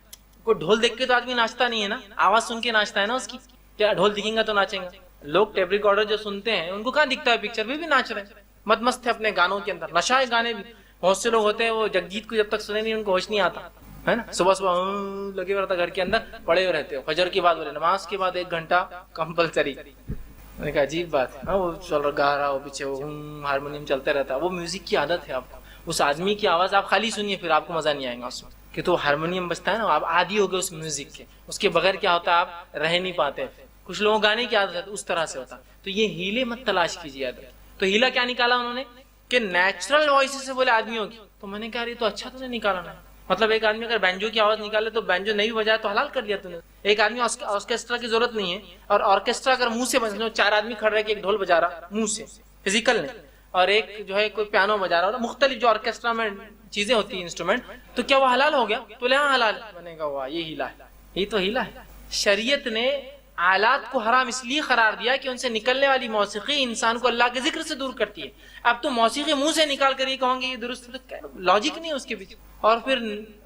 کوئی ڈھول دیکھ کے تو آدمی ناچتا نہیں ہے نا، آواز سن کے ناچتا ہے نا اس کی، کیا ڈھول دکھیں گا تو ناچیں گا؟ لوگ ٹیپ ریکارڈر جو سنتے ہیں ان کو کہاں دکھتا ہے پکچر، بھی ناچ رہے ہیں، مت مست ہے اپنے گانوں کے اندر، نشہ ہے گانے بھی، بہت سے لوگ ہوتے ہیں وہ جگجیت کو جب تک سنے نہیں ان کو ہوش نہیں آتا ہے نا، صبح صبح لگے ہوئے رہتا گھر کے اندر، پڑے ہوئے رہتے ہو، فجر کی بات بولے، نماز کے بعد 1 گھنٹہ کمپلسری، میں نے کہا عجیب بات ہے، وہ چل رہا گا رہا، وہ پیچھے وہ ہارمونیم چلتے رہتا ہے، وہ میوزک کی عادت ہے آپ کو، اس آدمی کی آواز آپ خالی سنیے پھر آپ کو مزہ نہیں آئے گا اس میں، کہ تو ہارمونیم بجتا ہے نا، آپ عادی ہو گئے اس میوزک کے، اس کے بغیر کیا ہوتا ہے آپ رہ نہیں پاتے، کچھ لوگوں گانے کی عادت ہے اس طرح سے ہوتا، تو یہ ہیلے مت تلاش کیجیے، تو ہیلا کیا نکالا انہوں نے کہ نیچرل وائس سے بولے آدمیوں کی، تو میں نے کہا یہ تو اچھا تو نہیں نکالا نا، مطلب ایک آدمی اگر بینجو کی آواز نکالے تو بینجو نہیں بجائے تو حلال کر دیا تم نے، ایک آدمی آرکیسٹرا کی ضرورت نہیں ہے، اور آرکیسٹرا اگر منہ سے بجا، 4 آدمی کھڑ رہے کہ ایک ڈھول بجا رہا منہ سے فزیکل نہیں، اور ایک جو ہے کوئی پیانو بجا رہا، اور مختلف جو آرکیسٹرا میں چیزیں ہوتی ہیں انسٹرومنٹ، تو کیا وہ حلال ہو گیا؟ تو لے ہاں حلال، میں نے کہا واہ یہ ہیلا ہے، یہ تو ہیلا ہے، شریعت نے آلات کو حرام اس لیے قرار دیا کہ ان سے نکلنے والی موسیقی انسان کو اللہ کے ذکر سے دور کرتی ہے، اب تو موسیقی منہ سے نکال کر یہ کہوں گے یہ درست، لاجک نہیں ہے اس کے پیچھے، اور پھر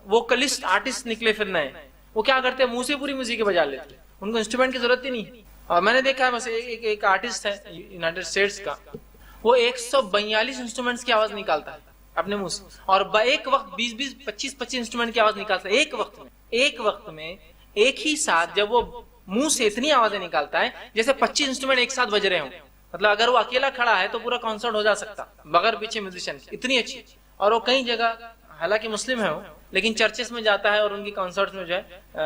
ووکلسٹ آرٹسٹ نکلے پھر نئے، وہ کیا کرتے ہیں منہ سے پوری میوزک بجا لیتے ہیں، ان کو انسٹرومنٹ کی ضرورت ہی نہیں، اور میں نے دیکھا ہے بس ایک آرٹسٹ ہے یونائٹڈ اسٹیٹس کا، وہ 142 انسٹرومنٹس کی آواز نکالتا ہے اپنے منہ سے، اور ایک وقت 20 25 انسٹرومنٹ کی آواز نکالتا ہے ایک وقت میں ایک ہی ساتھ، جب وہ منہ سے اتنی آوازیں نکالتا ہے جیسے 25 انسٹرومنٹ ایک ساتھ بج رہے ہوں، مطلب اگر وہ اکیلا کھڑا ہے تو پورا کانسرٹ ہو جا سکتا بغیر پیچھے میوزیشین، اتنی اچھی، اور وہ کئی جگہ حالانکہ مسلم ہے وہ، لیکن چرچز میں جاتا ہے اور ان کی کانسرٹس میں جو ہے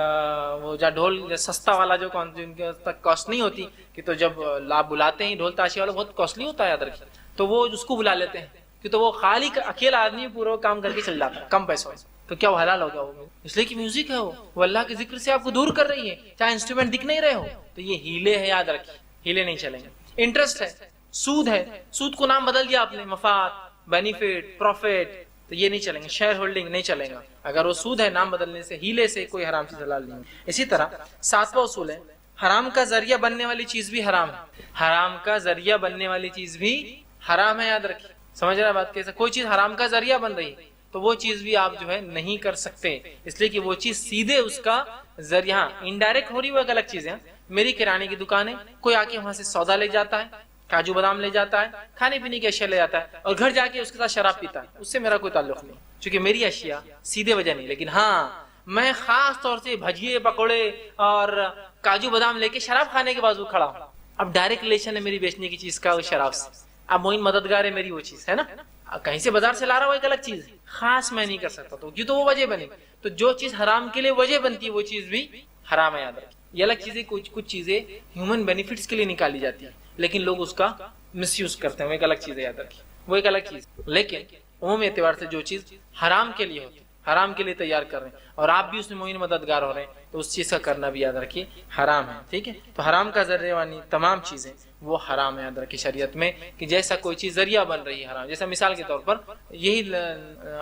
وہ جو ڈھول سستا والا جو جن کے تک کاسٹ نہیں ہوتی، کہ تو جب آپ بلاتے ہیں ڈھول تاشی والا بہت کاسٹلی ہوتا ہے یاد رکھیے، تو وہ اس کو بلا لیتے ہیں کہ تو وہ خالی اکیلا آدمی پورا کام کر کے چل جاتا ہے کم پیسوں میں، تو کیا وہ حلال ہو گیا وہ؟ اس لیے کہ میوزک ہے وہ اللہ کے ذکر سے آپ کو دور کر رہی ہے، چاہے انسٹرومنٹ دکھ نہیں رہے ہو تو یہ ہیلے ہے، یاد رکھیے ہیلے نہیں چلیں گے۔ انٹرسٹ ہے، سود ہے، سود کو نام بدل دیا آپ نے، مفاد، بینیفٹ، پروفٹ، تو یہ نہیں چلیں گے، شیئر ہولڈنگ نہیں چلیں گا۔ اگر وہ سود ہے، نام بدلنے سے، ہیلے سے کوئی حرام چیز حلال نہیں ہے۔ اسی طرح ساتواں اصول ہے، حرام کا ذریعہ بننے والی چیز بھی حرام ہے، حرام کا ذریعہ بننے والی چیز بھی حرام ہے، یاد رکھیے۔ سمجھ رہے ہیں بات کیسے؟ کوئی چیز حرام کا ذریعہ بن رہی ہے تو وہ چیز بھی آپ جو ہے نہیں کر سکتے، اس لیے کہ وہ چیز سیدھے اس کا ذریعہ، انڈائریکٹ ہو رہی وہ ایک الگ چیز ہے۔ میری کرانے کی دکان ہے، کوئی آ کے وہاں سے سودا لے جاتا ہے، کاجو بادام لے جاتا ہے، کھانے پینے کی اشیاء لے جاتا ہے، اور گھر جا کے اس کے ساتھ شراب پیتا ہے، اس سے میرا کوئی تعلق نہیں، چونکہ میری اشیاء سیدھے وجہ نہیں۔ لیکن ہاں، میں خاص طور سے بھجیے، پکوڑے اور کاجو بادام لے کے شراب کھانے کے بازو کھڑا ہوں، اب ڈائریکٹ ریلیشن ہے میری بیچنے کی چیز کا اس شراب سے، اب معین مددگار ہے میری وہ چیز، ہے نا؟ کہیں سے بازار سے لا رہا ہوں ایک الگ چیز ہے، خاص میں نہیں کر سکتا، تو یہ تو وہ وجہ بنے۔ تو جو چیز حرام کے لیے وجہ بنتی ہے وہ چیز بھی حرام ہے، یاد رکھیں۔ یہ الگ چیزیں، کچھ چیزیں ہیومن بینیفٹس کے لیے نکالی جاتی ہیں لیکن لوگ اس کا مس یوز کرتے ہیں، وہ ایک الگ چیز ہے، یاد رکھیں، وہ ایک الگ چیز۔ لیکن عمومی اعتبار سے جو چیز حرام کے لیے ہوتی ہے، حرام کے لیے تیار کر رہے ہیں اور آپ بھی اس میں معین مددگار ہو رہے ہیں تو اس چیز کا کرنا بھی یاد رکھیے حرام ہے، ٹھیک ہے؟ تو حرام کا ذریعہ والی تمام چیزیں وہ حرام ہے، یاد رکھیے شریعت میں، کہ جیسا کوئی چیز ذریعہ بن رہی ہے حرام۔ جیسا مثال کے طور پر یہی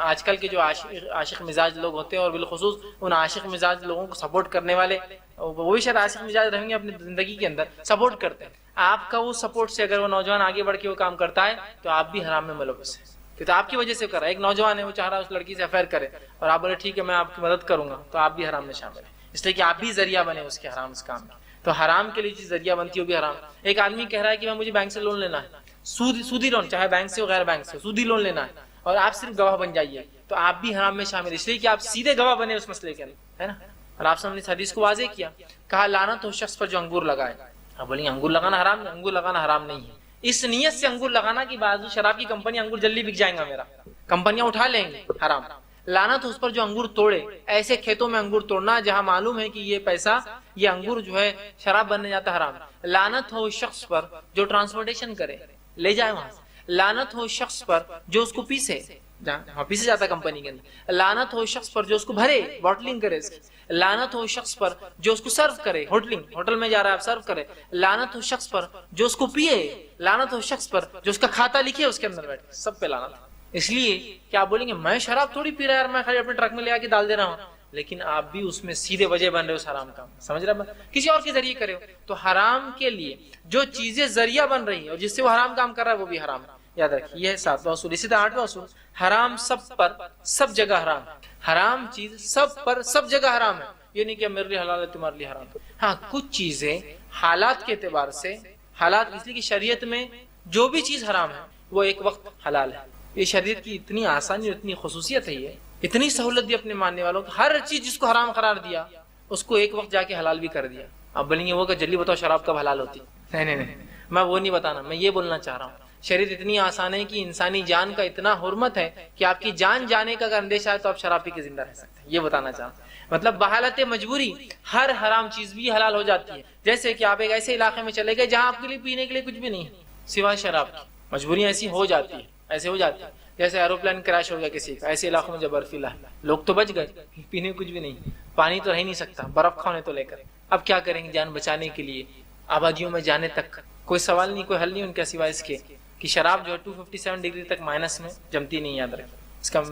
آج کل کے جو عاشق مزاج لوگ ہوتے ہیں، اور بالخصوص ان عاشق مزاج لوگوں کو سپورٹ کرنے والے، وہ بھی شاید عاشق مزاج رہیں گے اپنی زندگی کے اندر، سپورٹ کرتے ہیں آپ کا، وہ سپورٹ سے اگر وہ نوجوان آگے بڑھ کے وہ کام کرتا ہے تو آپ بھی حرام میں ملوث ہیں، تو آپ کی وجہ سے کر رہا ہے۔ ایک نوجوان ہے، وہ چاہ رہا ہے اس لڑکی سے افیئر کرے اور آپ بولے ٹھیک ہے میں آپ کی مدد کروں گا، تو آپ بھی حرام میں شامل ہیں، اس لیے کہ آپ بھی ذریعہ بنے اس کے حرام اس کام میں۔ تو حرام کے لیے چیز ذریعہ بنتی ہے وہ بھی حرام۔ ایک آدمی کہہ رہا ہے کہ مجھے بینک سے لون لینا ہے، سودی لون، چاہے بینک سے ہو غیر بینک سے، سودی لون لینا ہے، اور آپ صرف گواہ بن جائیے، تو آپ بھی حرام میں شامل، اس لیے کہ آپ سیدھے گواہ بنے اس مسئلے کے اندر، ہے نا؟ اور آپ نے اس حدیث کو واضح کیا، کہا لعنت ہو شخص پر جو انگور لگائے۔ آپ بولیں انگور لگانا حرام ہے؟ انگور لگانا حرام نہیں ہے، اس نیت سے انگور لگانا کہ بعض شراب کی کمپنی انگور جلدی بک جائیں گا میرا، کمپنیاں اٹھا لیں گے، حرام۔ لعنت اس پر جو انگور توڑے، ایسے کھیتوں میں انگور توڑنا جہاں معلوم ہے کہ یہ پیسہ، یہ انگور جو ہے شراب بننے جاتا، حرام۔ لعنت ہو اس شخص پر جو ٹرانسپورٹیشن کرے، لے جائے وہاں سے۔ لعنت ہو اس شخص پر جو اس کو پیسے، جہاں پیسے جاتا کمپنی کے اندر۔ لعنت ہو اس شخص پر جو اس کو بھرے، باٹلنگ کرے اس کی۔ لعنت ہو اس شخص پر جو اس کو سرو کرے، ہوٹل میں جا رہا ہے آپ سرو کرے۔ لعنت ہو اس شخص پر جو اس کو پیے۔ لعنت ہو اس شخص پر جو اس کا کھاتا لکھے اس کے اندر بیٹھے، سب پہ لعنت۔ اس لیے کہ آپ بولیں گے میں شراب تھوڑی پی رہا یار، میں خالی اپنے ٹرک میں لے آ کے ڈال دے رہا ہوں، لیکن آپ بھی اس میں سیدھے وجہ بن رہے ہو اس حرام کا، سمجھ رہے ہیں؟ کسی اور کے ذریعے کرے ہو تو حرام کے لیے جو چیزیں ذریعہ بن رہی ہیں اور جس سے وہ حرام کام کر رہا ہے وہ بھی حرام ہے، یاد رکھیے۔ یہ ہے 7واں اصول۔ اسی طرح 8واں اصول، حرام سب پر سب جگہ حرام ہے۔ حرام چیز سب پر سب جگہ حرام ہے، یہ نہیں کہ میرے لیے حلال ہے تمہارے لیے حرام ہے۔ ہاں کچھ چیزیں حالات کے اعتبار سے، حالات اس لیے کہ شریعت میں جو بھی چیز حرام ہے وہ ایک وقت حلال ہے۔ یہ شریعت کی اتنی آسانی اور اتنی خصوصیت ہے، یہ اتنی سہولت دی اپنے ماننے والوں کو، ہر چیز جس کو حرام قرار دیا اس کو ایک وقت جا کے حلال بھی کر دیا۔ اب بولیں گے وہ کہ جلدی بتاؤ شراب کب حلال ہوتی؟ نہیں، میں وہ نہیں بتانا، میں یہ بولنا چاہ رہا ہوں شریعت اتنی آسان ہے کہ انسانی جان کا اتنا حرمت ہے کہ آپ کی جان جانے کا اگر اندیشہ ہے تو آپ شراب پی کے زندہ رہ سکتے ہیں، یہ بتانا چاہ رہا ہوں۔ مطلب بحالت مجبوری ہر حرام چیز بھی حلال ہو جاتی ہے، جیسے کہ آپ ایک ایسے علاقے میں چلے گئے جہاں آپ کے لیے پینے کے لیے کچھ بھی نہیں ہے سوائے شراب کی، مجبوریاں ایسی ہو جاتی ہے، ایسے ہو جاتی ہے۔ جیسے ایروپلین کریش ہو گیا کسی کا، ایسے علاقوں میں جب برفیلا ہے، لوگ تو بچ گئے، پینے کچھ بھی نہیں، پانی تو رہ ہی نہیں سکتا، برف کھانے تو لے کر، اب کیا کریں گے جان بچانے کے لیے؟ آبادیوں میں جانے تک کوئی سوال نہیں، کوئی حل نہیں ان کا سوائے اس کے کہ شراب جو ہے 257 ڈگری تک مائنس میں جمتی نہیں، یاد رکھیں اس کا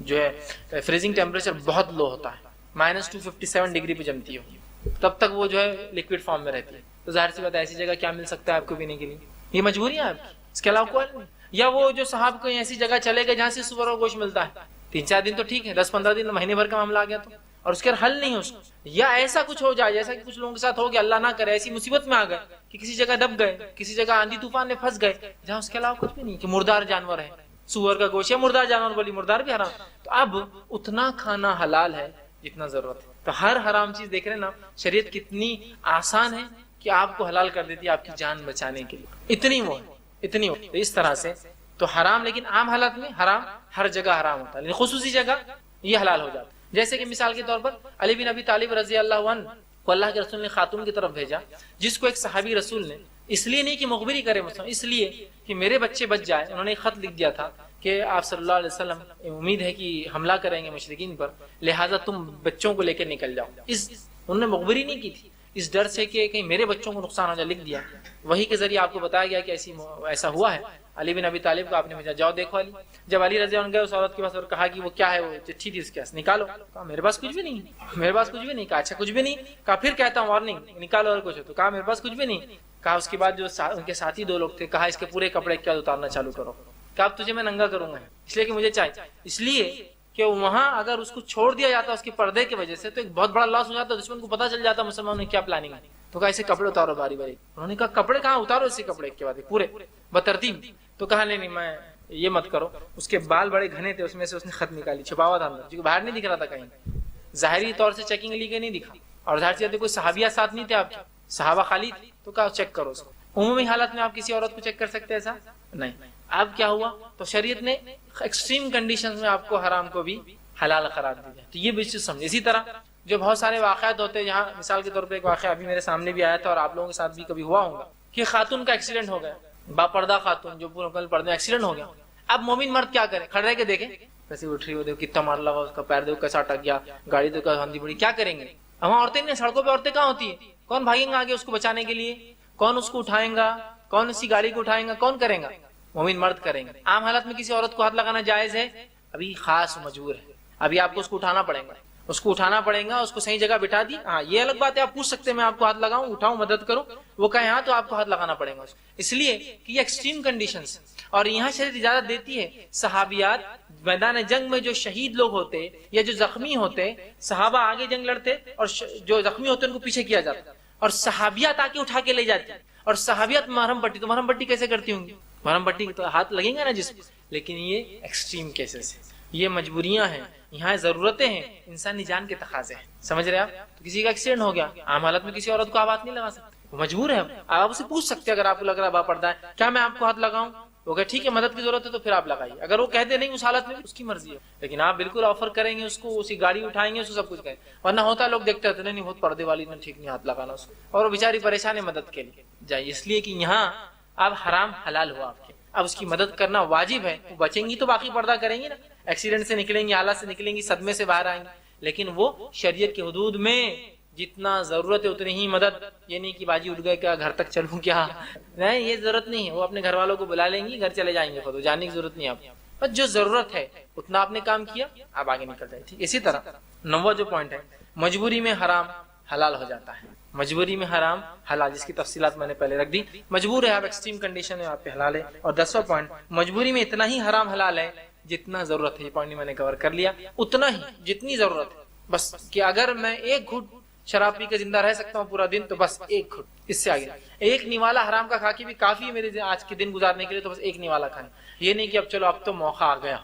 جو ہے فریزنگ ٹیمپریچر بہت لو ہوتا ہے، -257 ڈگری پہ جمتی ہے، تب تک وہ جو ہے لیکوڈ فارم میں رہتی ہے۔ تو ظاہر سی بات ہے ایسی جگہ کیا مل سکتا ہے آپ کو پینے کے لیے؟ یہ مجبوری ہے آپ کی، اس کے علاوہ کوئی نہیں۔ یا وہ جو صاحب کو ایسی جگہ چلے گئے جہاں سے سور اور گوشت ملتا ہے، 3-4 دن تو ٹھیک ہے، 10-15 دن مہینے بھر کا معاملہ آ گیا تو، اور اس کے حل نہیں ہے اس کو، یا ایسا کچھ ہو جائے جیسا کہ کچھ لوگوں کے ساتھ ہو گیا، اللہ نہ کرے ایسی مصیبت میں آ گئے کہ کسی جگہ دب گئے، کسی جگہ آندھی طوفان میں پھنس گئے جہاں اس کے علاوہ کچھ بھی نہیں، کہ مردار جانور ہے، سور کا گوشت ہے، مردار جانور بولی مردار بھی حرام، تو اب اتنا کھانا حلال ہے جتنا ضرورت ہے۔ تو ہر حرام چیز دیکھ رہے ہیں نا، شریعت کتنی آسان ہے کہ آپ کو حلال کر دیتی ہے آپ کی جان بچانے کے لیے، اتنی وہ تو اس طرح سے تو حرام، لیکن عام حالات میں حرام ہر جگہ حرام ہوتا ہے، لیکن خصوصی جگہ یہ حلال ہو جاتا ہے۔ جیسے کہ مثال کے طور پر علی بن ابی طالب رضی اللہ عنہ کو اللہ کے رسول نے خاتون کی طرف بھیجا، جس کو ایک صحابی رسول نے اس لیے نہیں کہ مخبری کرے مسلمان، اس لیے کہ میرے بچے بچ جائے. انہوں نے ایک خط لکھ دیا تھا کہ آپ صلی اللہ علیہ وسلم امید ہے کہ حملہ کریں گے مشرکین پر، لہٰذا تم بچوں کو لے کے نکل جاؤ. انہوں نے مخبری نہیں کی تھی، اس ڈر سے کہ کہیں میرے بچوں کو نقصان ہو جائے، لکھ دیا. وہی کے ذریعے آپ کو بتایا گیا کہ ایسا ہوا ہے. علی بن ابی طالب کو آپ نے بھیجا، جاؤ دیکھو علی. جب علی رضی اللہ عنہ گئے اس عورت کے پاس اور کہا کہ وہ کیا ہے، وہ چٹھی تھی اس کے پاس، نکالو. کہا میرے پاس کچھ بھی نہیں، میرے پاس کچھ بھی نہیں. کہا اچھا کچھ بھی نہیں. کہا پھر کہتا ہوں وارننگ، نکالو اور کچھ. تو کہا میرے پاس کچھ بھی نہیں. کہا اس کے بعد جو ان کے ساتھی دو لوگ تھے، کہا اس کے پورے کپڑے کیا اتارنا چالو کرو. کہا اب تجھے میں ننگا کروں گا، اس لیے کہ مجھے چاہیے. اس لیے کہ وہاں اگر اس کو چھوڑ دیا جاتا اس کے پردے کی وجہ سے تو ایک بہت بڑا لاس ہو جاتا، دشمن کو پتا چل جاتا مسلمانوں نے کیا پلاننگ ہے. تو کہا اسے کپڑے اتارو باری باری. انہوں نے کہا کپڑے کہاں اتارو، اسے کپڑے کے بعد پورے بترتیب. تو کہا نہیں میں یہ مت کرو. اس کے بال بڑے گھنے تھے، اس میں سے اس نے خط نکالی، چھپا ہوا تھا اندر، جو باہر نہیں دکھ رہا تھا کہیں. ظاہری طور سے چیکنگ لی کے نہیں دکھا، اور ظاہر سے کوئی صحابیہ ساتھ نہیں تھے آپ کے، صحابہ خالی تھے. تو کہا چیک کرو اس کو. عمومی حالت میں آپ کسی عورت کو چیک کر سکتے ایسا نہیں. اب کیا ہوا، تو شریعت نے ایکسٹریم کنڈیشن میں آپ کو حرام کو بھی حلال قرار دیا. تو یہ بھی چیز سمجھے. اسی طرح جو بہت سارے واقعات ہوتے ہیں، یہاں مثال کے طور پہ ایک واقعہ ابھی میرے سامنے بھی آیا تھا اور آپ لوگوں کے ساتھ بھی کبھی ہوا ہوگا کہ خاتون کا ایکسیڈنٹ ہو گیا، باپردہ خاتون جو پورے پردے میں ایکسیڈنٹ ہو گیا. اب مومن مرد کیا کرے، کھڑے رہ کے دیکھیں کیسے اٹھ رہی ہو، دیکھو کتنا مار لگا اس کا، پیر دیکھو کیسا اٹک گیا، گاڑی دیکھو ہاندھی بڑی. کیا کریں گے وہاں عورتیں نہیں، سڑکوں پہ عورتیں کہاں ہوتی ہیں، کون بھاگیں گا آگے اس کو بچانے کے لیے، کون اس کو اٹھائیں گا، کون اسی گاڑی کو اٹھائیں گا، کون کریں گا، مومن مرد کریں گے. عام حالت میں کسی عورت کو ہاتھ لگانا جائز ہے، ابھی خاص مجبور ہے، ابھی آپ کو اس کو اٹھانا پڑے گا، اس کو اٹھانا پڑے گا، اس کو صحیح جگہ بٹھا دی. ہاں یہ الگ بات ہے، آپ پوچھ سکتے ہیں میں آپ کو ہاتھ لگاؤں، اٹھاؤں، مدد کروں، وہ کہیں ہاں تو آپ کو ہاتھ لگانا پڑے گا. اس لیے کہ یہ ایکسٹریم کنڈیشنز، اور یہاں شریعت اجازت دیتی ہے. صحابیات میدان جنگ میں جو شہید لوگ ہوتے یا جو زخمی ہوتے، صحابہ آگے جنگ لڑتے اور جو زخمی ہوتے ان کو پیچھے کیا جاتا، اور صحابیات آ کے اٹھا کے لے جاتی. اور صحابیات مرہم پٹی، تو مرہم پٹی کیسے کرتی ہوں گی، مرہم پٹی تو ہاتھ لگیں گے نا جسم. لیکن یہ ایکسٹریم کیسز ہیں، یہ مجبوریاں ہیں، یہاں ضرورتیں ہیں، انسانی جان کے تقاضے ہیں. سمجھ رہے آپ؟ تو کسی کا ایکسیڈنٹ ہو گیا، عام حالت میں کسی عورت کو آپ ہاتھ نہیں لگا سکتے، وہ مجبور ہے. آپ اسے پوچھ سکتے اگر آپ کو لگ رہا ہے باپردہ ہے، کیا میں آپ کو ہاتھ لگاؤں، وہ کہ ٹھیک ہے مدد کی ضرورت ہے تو پھر آپ لگائیے. اگر وہ کہتے نہیں اس حالت میں، اس کی مرضی ہے. لیکن آپ بالکل آفر کریں گے اس کو، اسی گاڑی اٹھائیں گے، اس کو سب کچھ کریں. ورنہ ہوتا لوگ دیکھتے رہتے نہیں بہت پردے والی نے ٹھیک نہیں ہاتھ لگانا اس کو، اور وہ بیچاری پریشان ہے مدد کے لیے جائیے. اس لیے کہ یہاں اب حرام حلال ہوا آپ کے، اب اس کی مدد کرنا واجب ہے. وہ بچیں گی تو باقی پردہ کریں گی نا، ایکسیڈنٹ سے نکلیں گی، حالات سے نکلیں گی، صدمے سے باہر آئیں گی. لیکن وہ شریعت کی حدود میں جتنا ضرورت ہے اتنی ہی مدد. یہ نہیں کہ باجی اٹھ گئے کیا گھر تک چلوں کیا، نہیں یہ ضرورت نہیں ہے. وہ اپنے گھر والوں کو بلا لیں گی، گھر چلے جائیں گے، خود جانے کی ضرورت نہیں ہے. آپ بس جو ضرورت ہے اتنا آپ نے کام کیا، آپ آگے نکل جائے. ٹھیک. اسی طرح 9واں جو پوائنٹ ہے، مجبوری میں حرام حلال ہو جاتا ہے. مجبوری میں حرام حلال، جس کی تفصیلات میں نے پہلے رکھ دی. مجبور ہے آپ، ایکسٹریم کنڈیشن ہے آپ پہ حلال ہے. اور 10واں پوائنٹ، مجبوری میں اتنا ہی حرام حلال ہے جتنا ضرورت ہے. یہ پوائنٹ میں نے کور کر لیا، اتنا ہی جتنی ضرورت ہے. بس کہ اگر میں ایک گھٹ شراب پی کے زندہ رہ سکتا ہوں پورا دن تو بس ایک گھٹ، اس سے آگے. ایک نیوالا حرام کا کھا کے بھی کافی ہے میرے آج کے دن گزارنے کے لیے، تو بس ایک نیوالا کھائیں. یہ نہیں کہ اب چلو اب تو موقع آ گیا،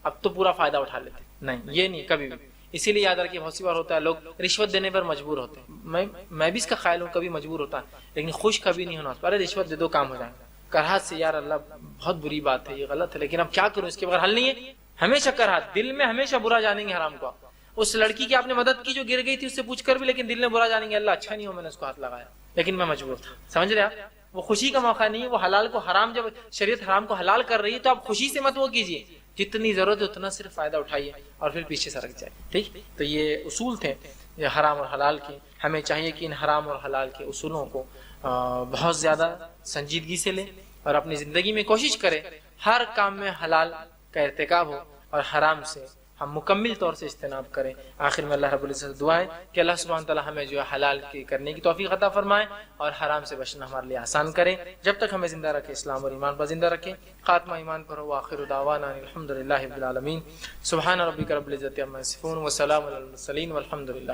اب تو پورا فائدہ اٹھا لیتے، نہیں یہ نہیں کبھی بھی. اسی لیے یاد رکھیے بہت سی بار ہوتا ہے لوگ رشوت دینے پر مجبور ہوتے ہیں. میں بھی اس کا خیال ہوں کبھی مجبور ہوتا ہے، لیکن خوش کبھی نہیں ہونا. ارے رشوت دے دو کام ہو جائے گا. کرہات سے یار اللہ بہت بری بات ہے، یہ غلط ہے، لیکن اب کیا کروں، اس کے بغیر حل نہیں ہے. ہمیشہ کرہات، دل میں ہمیشہ برا جانیں گے حرام کو. اس لڑکی کی آپ نے مدد کی جو گر گئی تھی، اس سے پوچھ کر بھی، لیکن دل میں برا جانیں گے اللہ اچھا نہیں ہو میں نے اس کو ہاتھ لگایا، لیکن میں مجبور تھا. سمجھ رہے آپ؟ وہ خوشی کا موقع نہیں ہے. وہ حلال کو حرام، جب شریعت حرام کو حلال کر رہی ہے تو آپ خوشی سے مت وہ کیجیے، جتنی ضرورت ہے اتنا صرف فائدہ اٹھائیے اور پھر پیچھے سرک جائے. ٹھیک. تو یہ اصول تھے یہ حرام اور حلال کے. ہمیں چاہیے کہ ان حرام اور حلال کے اصولوں کو بہت زیادہ سنجیدگی سے لیں اور اپنی زندگی میں کوشش کریں ہر کام میں حلال کا ارتکاب ہو اور حرام سے ہم مکمل طور سے اجتناب کریں. آخر میں اللہ رب العزت سے دعا ہے کہ اللہ سبحانہ تعالی ہمیں جو ہے حلال کی کرنے کی توفیق عطا فرمائے اور حرام سے بچنا ہمارے لیے آسان کرے. جب تک ہمیں زندہ رکھے اسلام اور ایمان پر زندہ رکھے. خاتمہ ایمان پر ہو. آخر دعوانا الحمدللہ رب العالمین. سبحان ربک رب العزت عما یصفون وسلام علی المرسلین والحمد للہ.